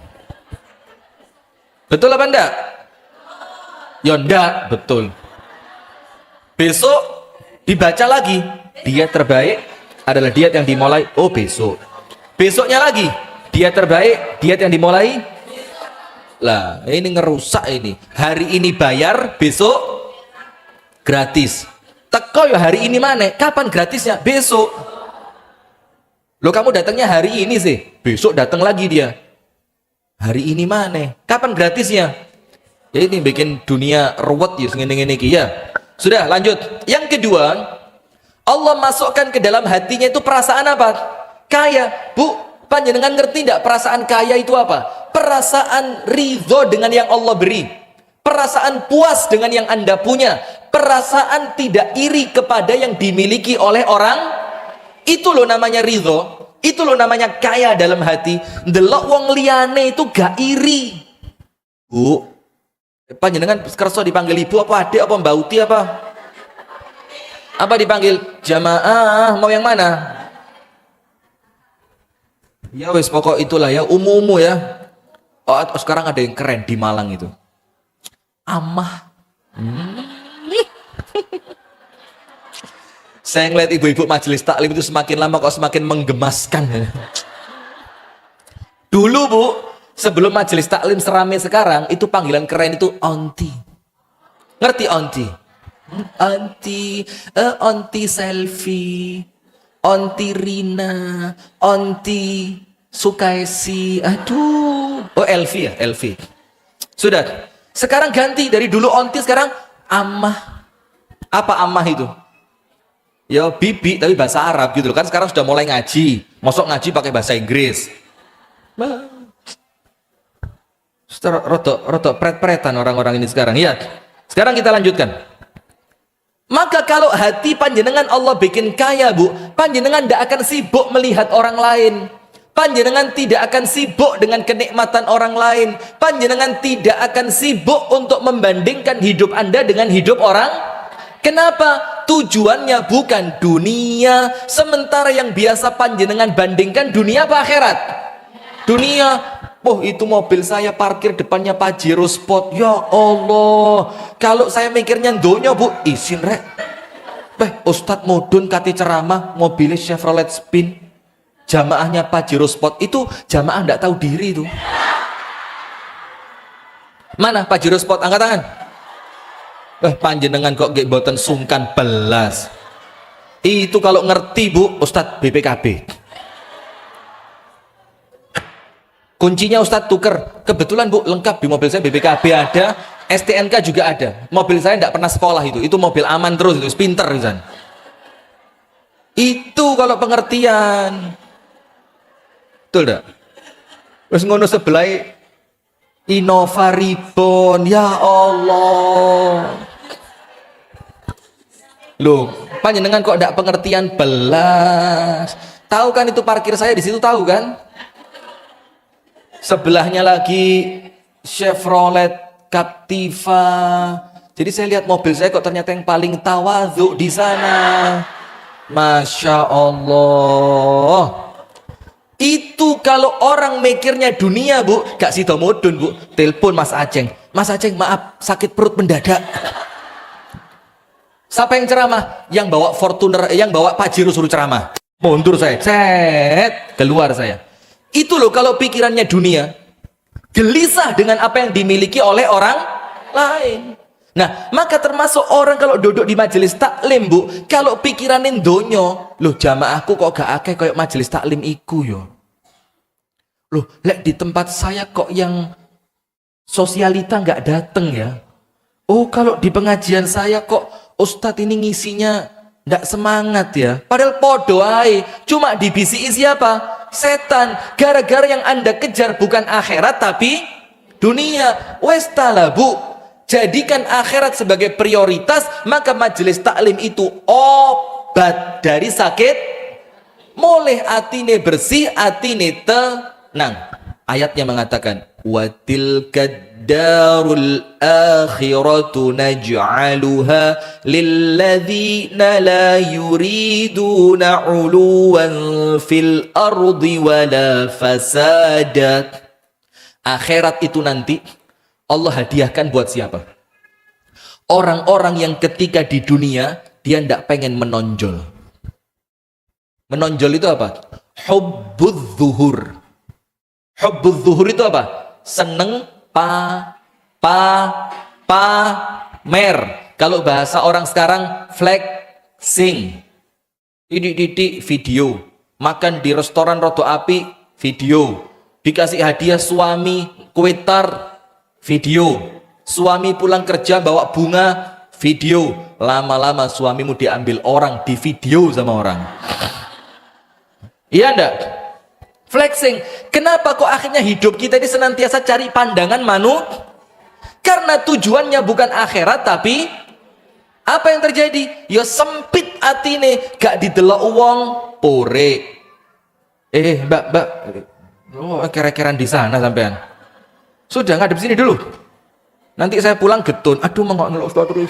Betul apa enggak? Ya enggak, betul. Besok dibaca lagi, diet terbaik adalah diet yang dimulai besok. Besoknya lagi, diet terbaik, diet yang dimulai. Lah, ini ngerusak ini. Hari ini bayar, besok gratis. Teko ya hari ini mana? Kapan gratisnya? Besok. Loh, kamu datangnya hari ini sih, besok datang lagi dia. Hari ini mana? Kapan gratisnya? Ya ini bikin dunia ruwet ya ngene-ngene iki ya. Sudah, lanjut. Yang kedua, Allah masukkan ke dalam hatinya itu perasaan apa? Kaya. Bu, panjenengan ngerti enggak perasaan kaya itu apa? Perasaan ridho dengan yang Allah beri. Perasaan puas dengan yang Anda punya. Perasaan tidak iri kepada yang dimiliki oleh orang. Itu loh namanya ridho. Itu loh namanya kaya dalam hati. Ndelok wong liyane itu gak iri. Bu, panjenengan kerso dipanggil ibu apa adik apa mbak Uti apa? Apa dipanggil? Jamaah, mau yang mana? Ya wes pokok itulah ya, umum ya. Oh, sekarang ada yang keren di Malang itu. Amah. Saya ngeliat ibu-ibu majelis taklim itu semakin lama kok semakin menggemaskan. Dulu Bu, sebelum majelis taklim seramai sekarang, itu panggilan keren itu onti. Ngerti onti? Onti, onti selfie, onti Rina, onti Sukaisi, aduh. Oh Elvi ya, Elvi. Sudah. Sekarang ganti, dari dulu onti sekarang amah. Apa amah itu? Ya bibi tapi bahasa Arab gitu kan. Sekarang sudah mulai ngaji. Mosok ngaji pakai bahasa Inggris. Rotok pret-pretan orang-orang ini sekarang. Ya. Sekarang kita lanjutkan. Maka kalau hati panjenengan Allah bikin kaya Bu, panjenengan tidak akan sibuk melihat orang lain. Panjenengan tidak akan sibuk dengan kenikmatan orang lain. Panjenengan tidak akan sibuk untuk membandingkan hidup Anda dengan hidup orang. Kenapa? Tujuannya bukan dunia. Sementara yang biasa panjenengan bandingkan dunia apa akhirat? Dunia. Oh, itu mobil saya parkir depannya Pajero Sport. Ya Allah, kalau saya mikirnya donya bu, isin rek. Ustadz Mudun kati ceramah mobilnya Chevrolet Spin, jamaahnya Pajero Sport. Itu jamaah ndak tahu diri tuh. Mana Pajero Sport, angkat tangan. Panjenengan kok gak boten sungkan belas. Itu kalau ngerti bu, Ustadz BPKB. Kuncinya Ustadz tuker. Kebetulan bu, lengkap di mobil saya, BPKB ada, STNK juga ada. Mobil saya tidak pernah sekolah itu mobil aman terus, itu pinter kan. Itu kalau pengertian. Betul tidak? Terus ngono sebelah Innova Ribbon, ya Allah. Loh, panjenengan kok tidak pengertian belas? Tahu kan itu parkir saya di situ, tahu kan? Sebelahnya lagi Chevrolet Captiva. Jadi saya lihat mobil saya kok ternyata yang paling tawadhu di sana. Masya Allah. Itu kalau orang mikirnya dunia bu, gak sido mudun bu, telepon Mas Aceng. Mas Aceng maaf sakit perut mendadak. Siapa yang ceramah? Yang bawa Fortuner, yang bawa Pajero suruh ceramah. Mundur saya, set, keluar saya. Itu loh kalau pikirannya dunia, gelisah dengan apa yang dimiliki oleh orang lain. Nah, maka termasuk orang kalau duduk di majelis taklim bu, kalau pikiranin donyo, loh jamaahku kok gak akeh kayak majelis taklim iku yo. Loh, lek di tempat saya kok yang sosialita gak dateng ya. Oh, kalau di pengajian saya kok Ustadz ini ngisinya ndak semangat ya. Padahal podo ae, cuma dibisiki siapa? Setan. Gara-gara yang Anda kejar bukan akhirat tapi dunia. Wes tala bu, jadikan akhirat sebagai prioritas, maka majelis taklim itu obat dari sakit. Mulai atine bersih, atine tenang. Ayatnya mengatakan, watilkad darul akhiratu naj'aluha lilladzina la yuriduna 'uluwan fil ardi wala fasada. Akhirat itu nanti Allah hadiahkan buat siapa? Orang-orang yang ketika di dunia dia tidak pengen menonjol. Menonjol itu apa? Hubbudz zuhur. Hubbudz zuhur itu apa? Seneng pamer. Kalau bahasa orang sekarang flexing. Titik video. Makan di restoran rodo api, video. Dikasih hadiah suami, kue tar, video. Suami pulang kerja bawa bunga, video. Lama-lama suamimu diambil orang, di video sama orang. Iya enggak? Flexing. Kenapa kok akhirnya hidup kita ini senantiasa cari pandangan Karena tujuannya bukan akhirat tapi apa yang terjadi? Ya sempit atine, gak didelok uang pore. Mbak, oh, kere-keran di sana sampean. Sudah ngadep sini dulu. Nanti saya pulang getun. Aduh, mau ngelok terus.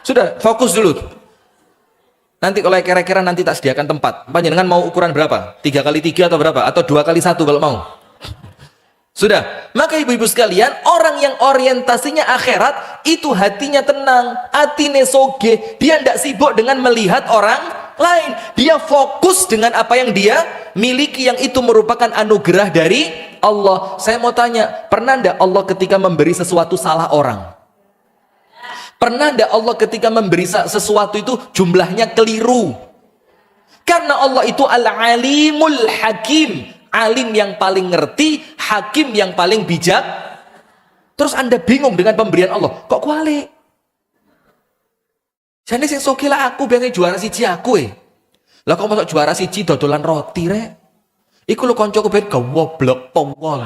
Sudah, fokus dulu. Nanti kalau kira-kira nanti tak sediakan tempat. Panjenengan mau ukuran berapa? 3x3 atau berapa? Atau 2x1 kalau mau? Sudah. Maka ibu-ibu sekalian, orang yang orientasinya akhirat, itu hatinya tenang, hatine soge. Dia tidak sibuk dengan melihat orang lain. Dia fokus dengan apa yang dia miliki, yang itu merupakan anugerah dari Allah. Saya mau tanya, pernah tidak Allah ketika memberi sesuatu salah orang? Pernah tidak Allah ketika memberi sesuatu itu jumlahnya keliru? Karena Allah itu al-alimul hakim, alim yang paling ngerti, hakim yang paling bijak. Terus Anda bingung dengan pemberian Allah, kok kuali? Jadi sing sokila aku biangnya juara siji aku lah kok masuk juara siji dodolan roti rek? Iku lo koncoku ben goblok tongol.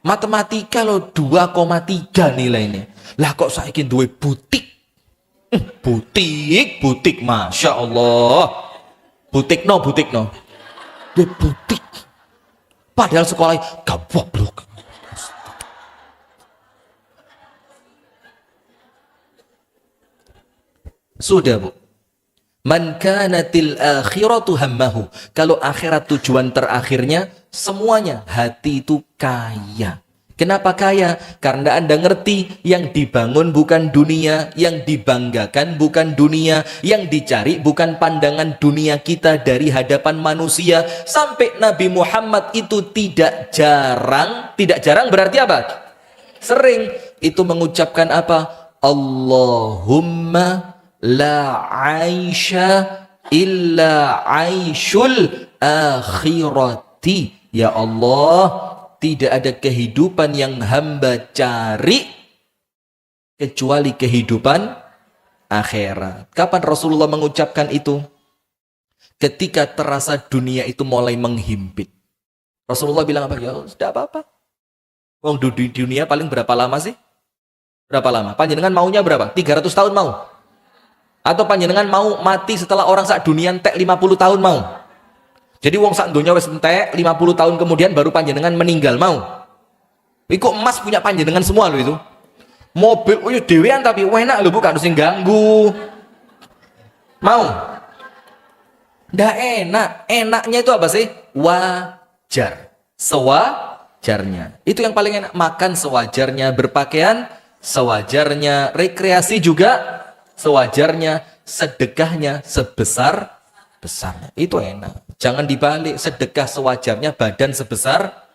Matematika lo 2,3 nilainya. Lah kok saiki duwe butik? Butik, Masya Allah. Butik no. Duwe butik. Padahal sekolah goblok. Sudah bu. Man kanatil akhiratu hammahu. Kalau akhirat tujuan terakhirnya, Semuanya. Hati itu kaya. Kenapa kaya? Karena Anda ngerti yang dibangun bukan dunia, yang dibanggakan bukan dunia, yang dicari bukan pandangan dunia kita dari hadapan manusia. Sampai Nabi Muhammad itu tidak jarang berarti apa? Sering itu mengucapkan apa? Allahumma la aisha illa aishul akhirati. Ya Allah, tidak ada kehidupan yang hamba cari kecuali kehidupan akhirat. Kapan Rasulullah mengucapkan itu? Ketika terasa dunia itu mulai menghimpit. Rasulullah bilang apa? Ya, sudah apa-apa. Wong di dunia paling berapa lama sih? Berapa lama? Panjenengan maunya berapa? 300 tahun mau? Atau panjenengan mau mati setelah orang sak dunia entek 50 tahun mau? Jadi wong sak donya wis entek 50 tahun kemudian baru panjenengan meninggal mau. Iku emas punya panjenengan semua loh itu. Mobil uyu dhewean tapi enak lho Bu, gak harus ganggu. Mau? Ndak enak. Enaknya itu apa sih? Wajar. Sewajarnya. Itu yang paling enak. Makan sewajarnya, berpakaian sewajarnya, rekreasi juga sewajarnya, sedekahnya sebesar-besarnya. Itu enak. Jangan dibalik, sedekah sewajarnya, badan sebesar.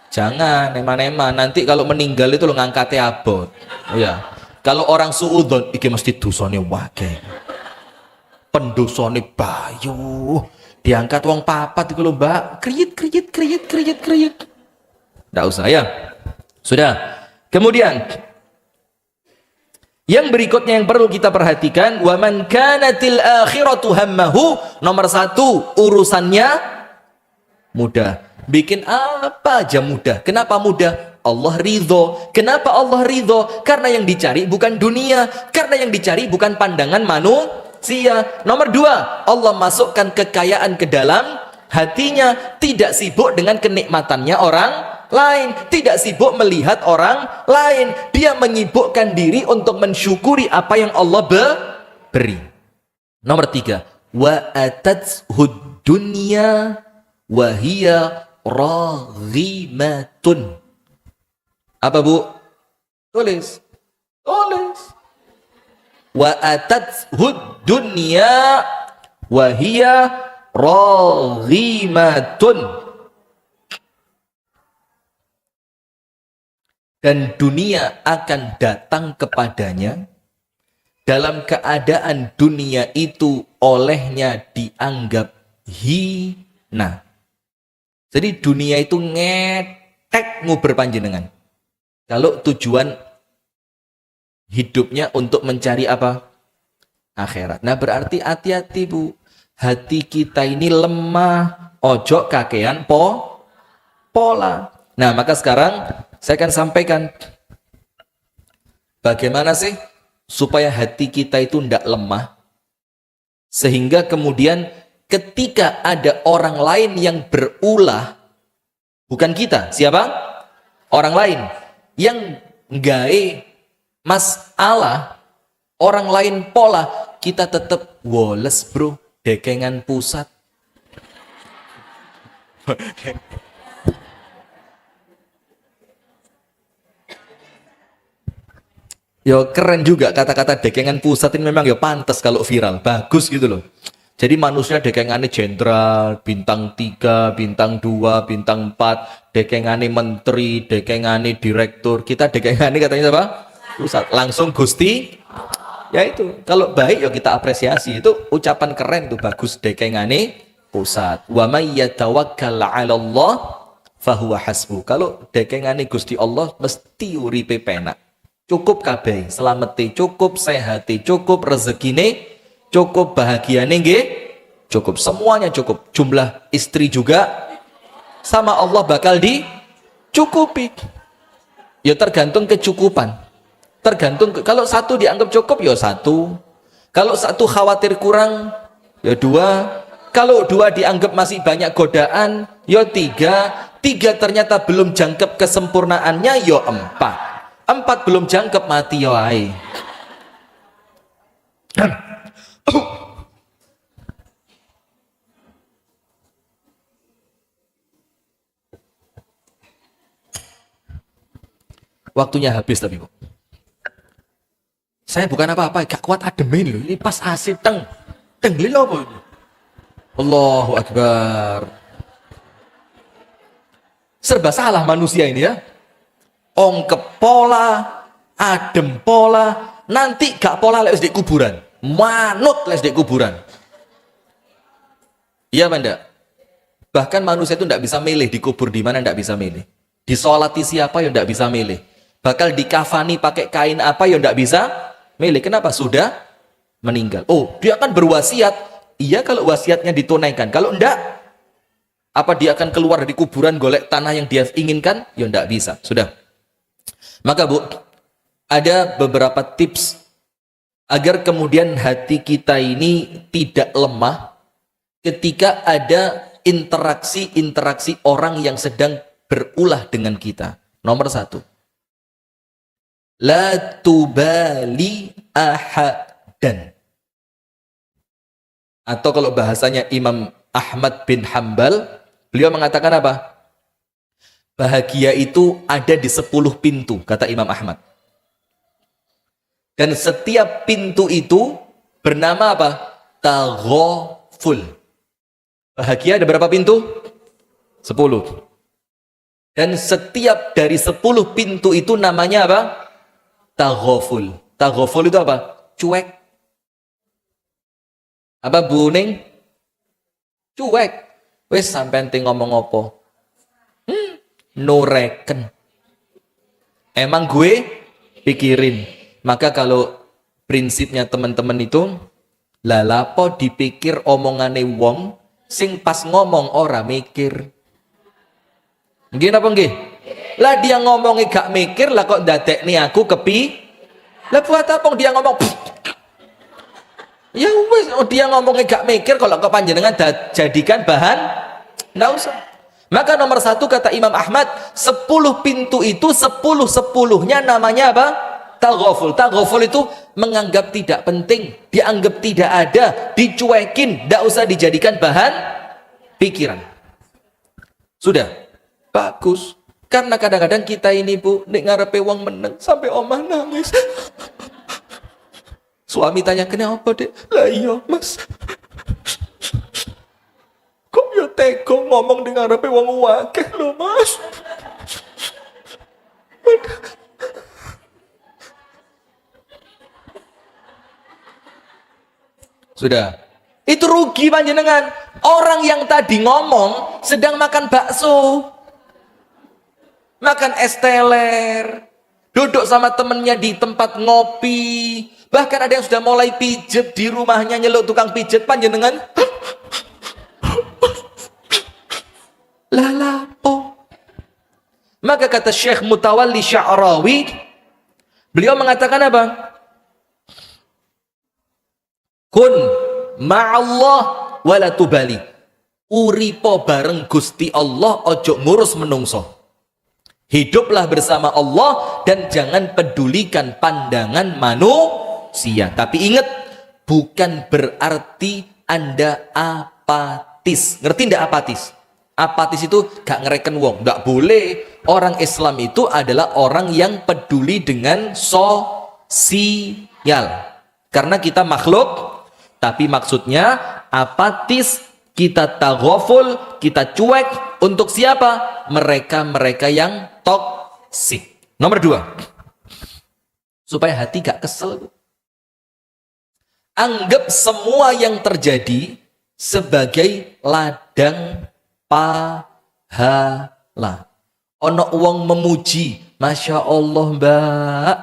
Jangan eman-eman. Nanti kalau meninggal itu lo ngangkatnya abot. Ya. Kalau orang suudon, iki mesti dosane wake. Pendosane bayu. Diangkat wong papat itu lo Mbak. Kriyit. Nggak usah ya. Sudah. Kemudian yang berikutnya yang perlu kita perhatikan, wa man kanatil akhiratu hammahu, nomor 1 urusannya mudah. Bikin apa aja mudah. Kenapa mudah? Allah ridho. Kenapa Allah ridho? Karena yang dicari bukan dunia, karena yang dicari bukan pandangan manusia. Nomor 2, Allah masukkan kekayaan ke dalam hatinya, tidak sibuk dengan kenikmatannya orang lain, tidak sibuk melihat orang lain, dia menyibukkan diri untuk mensyukuri apa yang Allah beri. Nomor 3, wa atathud dunya wa hiya raghimatun. Apa Bu? Tulis. Wa atathud dunya wa hiya raghimatun. Dan dunia akan datang kepadanya dalam keadaan dunia itu olehnya dianggap hina. Jadi dunia itu ngetek nguber panjenengan. Kalau tujuan hidupnya untuk mencari apa? Akhirat. Nah berarti hati-hati Bu. Hati kita ini lemah. Ojo kakean pola. Nah maka sekarang saya akan sampaikan bagaimana sih supaya hati kita itu tidak lemah, sehingga kemudian ketika ada orang lain yang berulah, bukan kita, siapa? Orang lain yang gawe masalah, orang lain pola, kita tetap woles bro, dekengan pusat. Yo keren juga kata-kata dekengan pusat ini, memang ya pantas kalau viral, bagus gitu loh. Jadi manusia dekengannya jenderal, bintang 3, bintang 2, bintang 4, dekengannya menteri, dekengannya direktur. Kita dekengannya katanya apa? Pusat. Langsung Gusti. Ya itu, kalau baik ya kita apresiasi. Itu ucapan keren tuh, bagus dekengannya pusat. Wa may yatawakkal 'ala Allah fahuwa hasbuh. Kalau dekengane Gusti Allah mesti uripe penak. Cukup kabeh, selameti, cukup sehati, cukup rezekine, cukup bahagiane nggih, cukup semuanya cukup. Jumlah istri juga sama Allah bakal dicukupi. Ya tergantung kecukupan. Tergantung kalau satu dianggap cukup ya satu. Kalau satu khawatir kurang ya 2. Kalau 2 dianggap masih banyak godaan ya 3. 3 ternyata belum jangkep kesempurnaannya ya 4. 4 belum jangkep mati ya ae. Waktunya habis tapi Bu. Saya bukan apa-apa, gak kuat ademin loh. Ini pas AC teng. Teng lho apa ini? Allahu Akbar. Serba salah manusia ini ya. Ongkep pola, adem pola, nanti gak pola lek di kuburan. Manut lek di kuburan. Iya Manda. Bahkan manusia itu tidak bisa milih dikubur di mana, tidak bisa milih. Disolati siapa yang tidak bisa milih. Bakal dikafani pakai kain apa yang tidak bisa milih. Kenapa? Sudah meninggal. Oh, dia akan berwasiat. Iya kalau wasiatnya ditunaikan. Kalau enggak, apa dia akan keluar dari kuburan golek tanah yang dia inginkan? Ya enggak bisa. Sudah. Maka Bu, ada beberapa tips agar kemudian hati kita ini tidak lemah ketika ada interaksi-interaksi orang yang sedang berulah dengan kita. Nomor 1. La tubali ahadan. Atau kalau bahasanya Imam Ahmad bin Hambal, beliau mengatakan apa? Bahagia itu ada di 10 pintu, kata Imam Ahmad. Dan setiap pintu itu bernama apa? Taghaful. Bahagia ada berapa pintu? 10. Dan setiap dari 10 pintu itu namanya apa? Taghaful. Taghaful itu apa? Cuek. Apa Bu Ning? Cuek. Wes sampean ngomong apa? Noreken. Emang gue pikirin. Maka kalau prinsipnya teman-teman itu, lalapo dipikir omongane wong sing pas ngomong ora mikir. Nggih napa nggih? Lah dia ngomongnya gak mikir, lah kok dadekne aku kepi? Lah buat apa dia ngomong? Ya wis, dia ngomongnya gak mikir, kalau kok panjenengan jadikan bahan, nggak usah. Maka nomor 1 kata Imam Ahmad, 10 pintu itu 10-10-nya namanya apa? Taghaful. Taghaful itu menganggap tidak penting, dianggap tidak ada, dicuekin, tidak usah dijadikan bahan pikiran. Sudah, bagus. Karena kadang-kadang kita ini Bu, nek ngarepe wong meneng sampai omah nangis. Suami tanya, kenapa Dek? Lah iya Mas. Kok ya tega ngomong dengan ngarepe wong akeh lho Mas. Sudah. Itu rugi panjenengan. Orang yang tadi ngomong sedang makan bakso, makan es teler, duduk sama temennya di tempat ngopi, bahkan ada yang sudah mulai pijet di rumahnya, nyeluk tukang pijet, panjenengan lalapo. Maka kata Syekh Mutawalli Sya'rawi, beliau mengatakan apa? Kun ma'allah wala tubali. Uripo bareng Gusti Allah, ojo ngurus menungso. Hiduplah bersama Allah dan jangan pedulikan pandangan manusia. Tapi ingat, bukan berarti Anda apatis. Ngerti ndak apatis? Apatis itu gak ngereken wong. Nggak boleh. Orang Islam itu adalah orang yang peduli dengan sosial. Karena kita makhluk. Tapi maksudnya apatis, kita taghaful, kita cuek untuk siapa? Mereka-mereka yang toksik. Nomor 2. Supaya hati gak kesel. Anggap semua yang terjadi sebagai ladang pahala. Ono wong memuji, Masya Allah Mbak,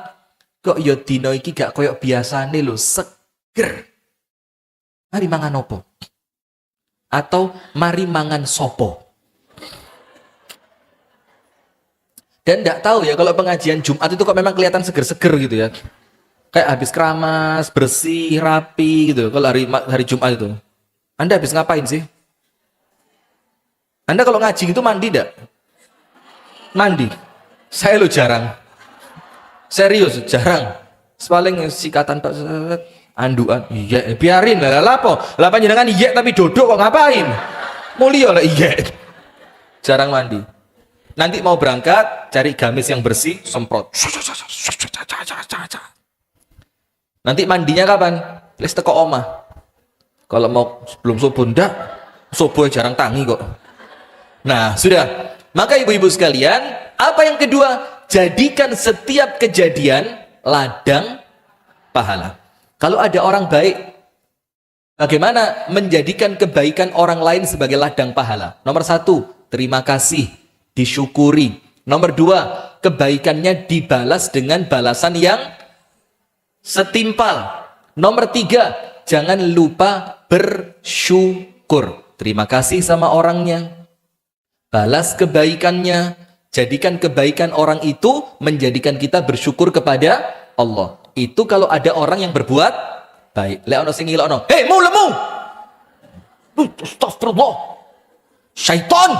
kok ya dino iki gak koyok biasane lho, seger. Mari mangan opo? Atau mari mangan sopo? Dan tidak tahu ya, kalau pengajian Jumat itu kok memang kelihatan seger-seger gitu ya. Kayak habis keramas, bersih, rapi gitu. Kalau hari Jumat itu. Anda habis ngapain sih? Anda kalau ngaji itu mandi tidak? Mandi. Saya lo jarang. Serius, jarang. Paling sikatan Pak anduan, iya, biarin lah, lapo, lah panjenengan iya tapi duduk kok ngapain? Mulia lah iya. Jarang mandi. Nanti mau berangkat, cari gamis yang bersih, semprot. Nanti mandinya kapan? Les teko omah. Kalau mau sebelum subuh, ndak. Subuh jarang tangi kok. Nah, sudah. Maka ibu-ibu sekalian, apa yang kedua? Jadikan setiap kejadian ladang pahala. Kalau ada orang baik, bagaimana menjadikan kebaikan orang lain sebagai ladang pahala? Nomor satu, terima kasih, disyukuri. Nomor dua, kebaikannya dibalas dengan balasan yang setimpal. Nomor tiga, jangan lupa bersyukur. Terima kasih sama orangnya, balas kebaikannya, jadikan kebaikan orang itu menjadikan kita bersyukur kepada Allah. Itu kalau ada orang yang berbuat baik. Lek ono sing ngilokno, "Hei, mu lemu." Astagfirullah. Syaitan.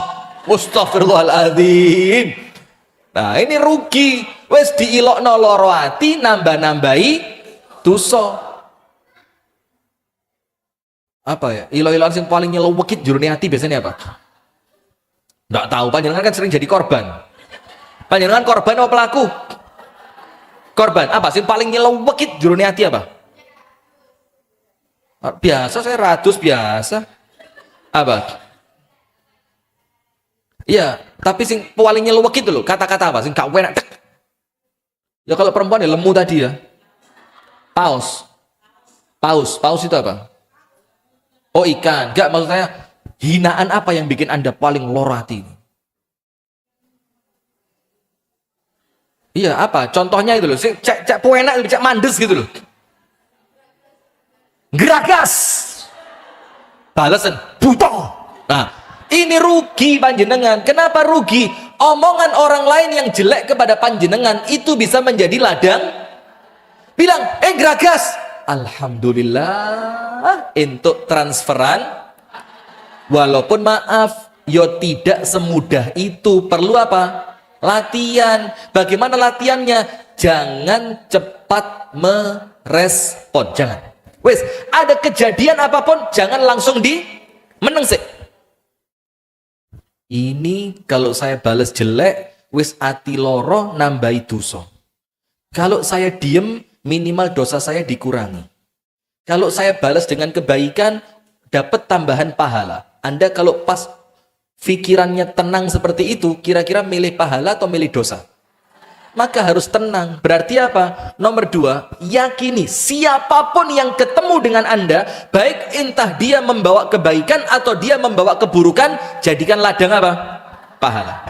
Astagfirullahaladzim. Nah, ini rugi. Wes diilokno loro ati, nambah-nambahi dosa. Apa ya? Ilo-iloan sing paling nyelewekit jurune ati biasanya apa? Nggak tahu, panjenengan kan sering jadi korban. Panjenengan korban apa pelaku? Korban. Apa sih paling nyelewekit jurune hati apa? Biasa saya ratus biasa. Apa? Iya, tapi sing paling nyelewekit itu loh, kata-kata apa? Sing gak enak. Ya kalau perempuan ya lemu tadi ya. Paus. Paus itu apa? Oh, ikan. Enggak, maksud saya hinaan apa yang bikin Anda paling loro hati? Iya, apa? Contohnya itu loh, cek puenak, cek mandes gitu loh. Geragas. Balasan, buto. Nah, ini rugi panjenengan. Kenapa rugi? Omongan orang lain yang jelek kepada panjenengan itu bisa menjadi ladang. Bilang, geragas. Alhamdulillah, untuk transferan. Walaupun maaf, yo tidak semudah itu. Perlu apa? Latihan. Bagaimana latihannya? Jangan cepat merespon. Jangan. Wes, ada kejadian apapun, jangan langsung meneng sih. Ini kalau saya balas jelek, wes ati loro nambahi dosa. Kalau saya diem, minimal dosa saya dikurangi. Kalau saya balas dengan kebaikan, dapat tambahan pahala. Anda kalau pas pikirannya tenang seperti itu, kira-kira milih pahala atau milih dosa? Maka harus tenang. Berarti apa? Nomor dua, yakini siapapun yang ketemu dengan Anda, baik entah dia membawa kebaikan atau dia membawa keburukan, jadikan ladang apa? Pahala.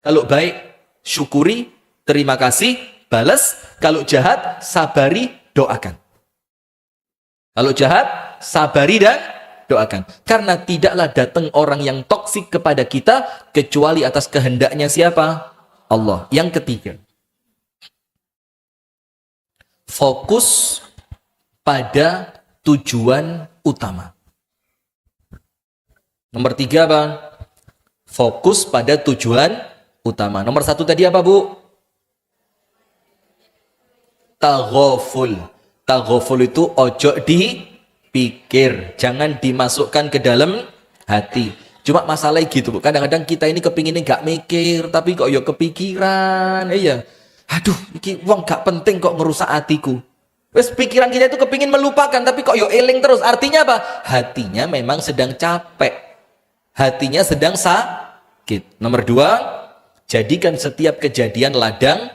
Kalau baik, syukuri, terima kasih, balas. Kalau jahat, sabari, doakan. Kalau jahat, sabari dan doakan. Karena tidaklah datang orang yang toksik kepada kita kecuali atas kehendaknya siapa? Allah. Yang ketiga, fokus pada tujuan utama. Nomor tiga apa? Fokus pada tujuan utama. Nomor satu tadi apa, Bu? Taghaful. Taghaful itu ojo dipikir, jangan dimasukkan ke dalam hati. Cuma masalahnya gitu, Bu. Kadang-kadang kita ini kepinginnya gak mikir, tapi kok ya kepikiran. Iya. Aduh, iki wong gak penting kok ngerusak hatiku. Wes pikiran kita itu kepingin melupakan, tapi kok yo eling terus. Artinya apa? Hatinya memang sedang capek. Hatinya sedang sakit. Nomor dua, jadikan setiap kejadian ladang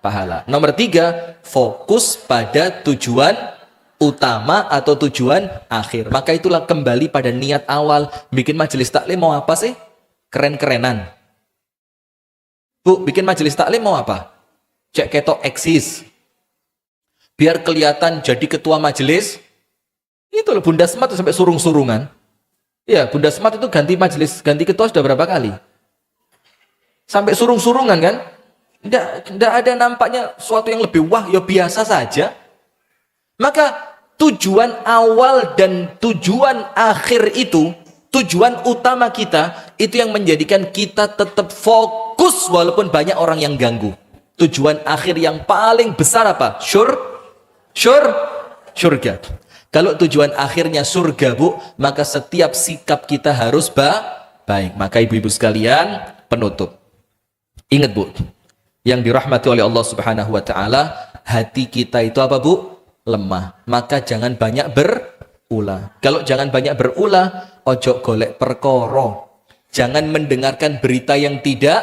pahala. Nomor tiga, fokus pada tujuan utama atau tujuan akhir. Maka itulah kembali pada niat awal. Bikin majelis taklim mau apa sih? Keren-kerenan. Bu, bikin majelis taklim mau apa? Cek ketok eksis. Biar kelihatan jadi ketua majelis. Itu loh, Bunda Smart sampai surung-surungan. Ya, Bunda Smart itu ganti majelis, ganti ketua sudah berapa kali? Sampai surung-surungan kan? Tidak ada nampaknya sesuatu yang lebih wah, ya biasa saja. Maka tujuan awal dan tujuan akhir itu, tujuan utama kita, itu yang menjadikan kita tetap fokus walaupun banyak orang yang ganggu. Tujuan akhir yang paling besar apa? Surga. Kalau tujuan akhirnya surga, Bu, maka setiap sikap kita harus baik. Maka ibu-ibu sekalian, penutup. Ingat Bu, yang dirahmati oleh Allah Subhanahu wa taala, hati kita itu apa Bu? Lemah. Maka jangan banyak berulah. Kalau jangan banyak berulah, ojo golek perkara. Jangan mendengarkan berita yang tidak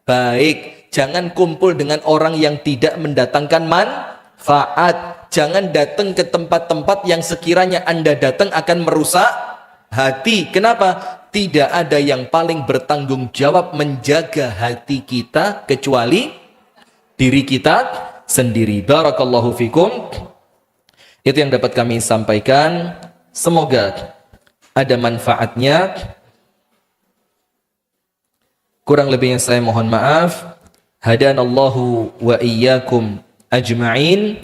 baik. Jangan kumpul dengan orang yang tidak mendatangkan manfaat. Jangan datang ke tempat-tempat yang sekiranya Anda datang akan merusak hati. Kenapa? Tidak ada yang paling bertanggung jawab menjaga hati kita kecuali diri kita sendiri. Barakallahu fikum. Itu yang dapat kami sampaikan. Semoga ada manfaatnya. Kurang lebihnya saya mohon maaf. Hadanallahu wa iyyakum ajma'in.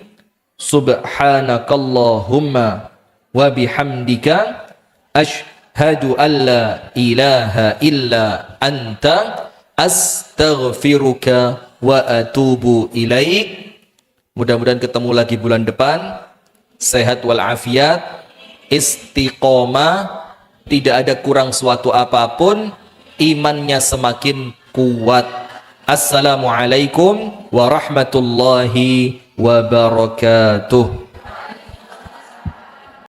Subhanakallahumma wa bihamdika asyhadu an la ilaha illa anta astaghfiruka wa atubu ilaik. Mudah-mudahan ketemu lagi bulan depan. Sehat walafiat, istiqomah, tidak ada kurang suatu apapun, imannya semakin kuat. Assalamualaikum warahmatullahi wabarakatuh.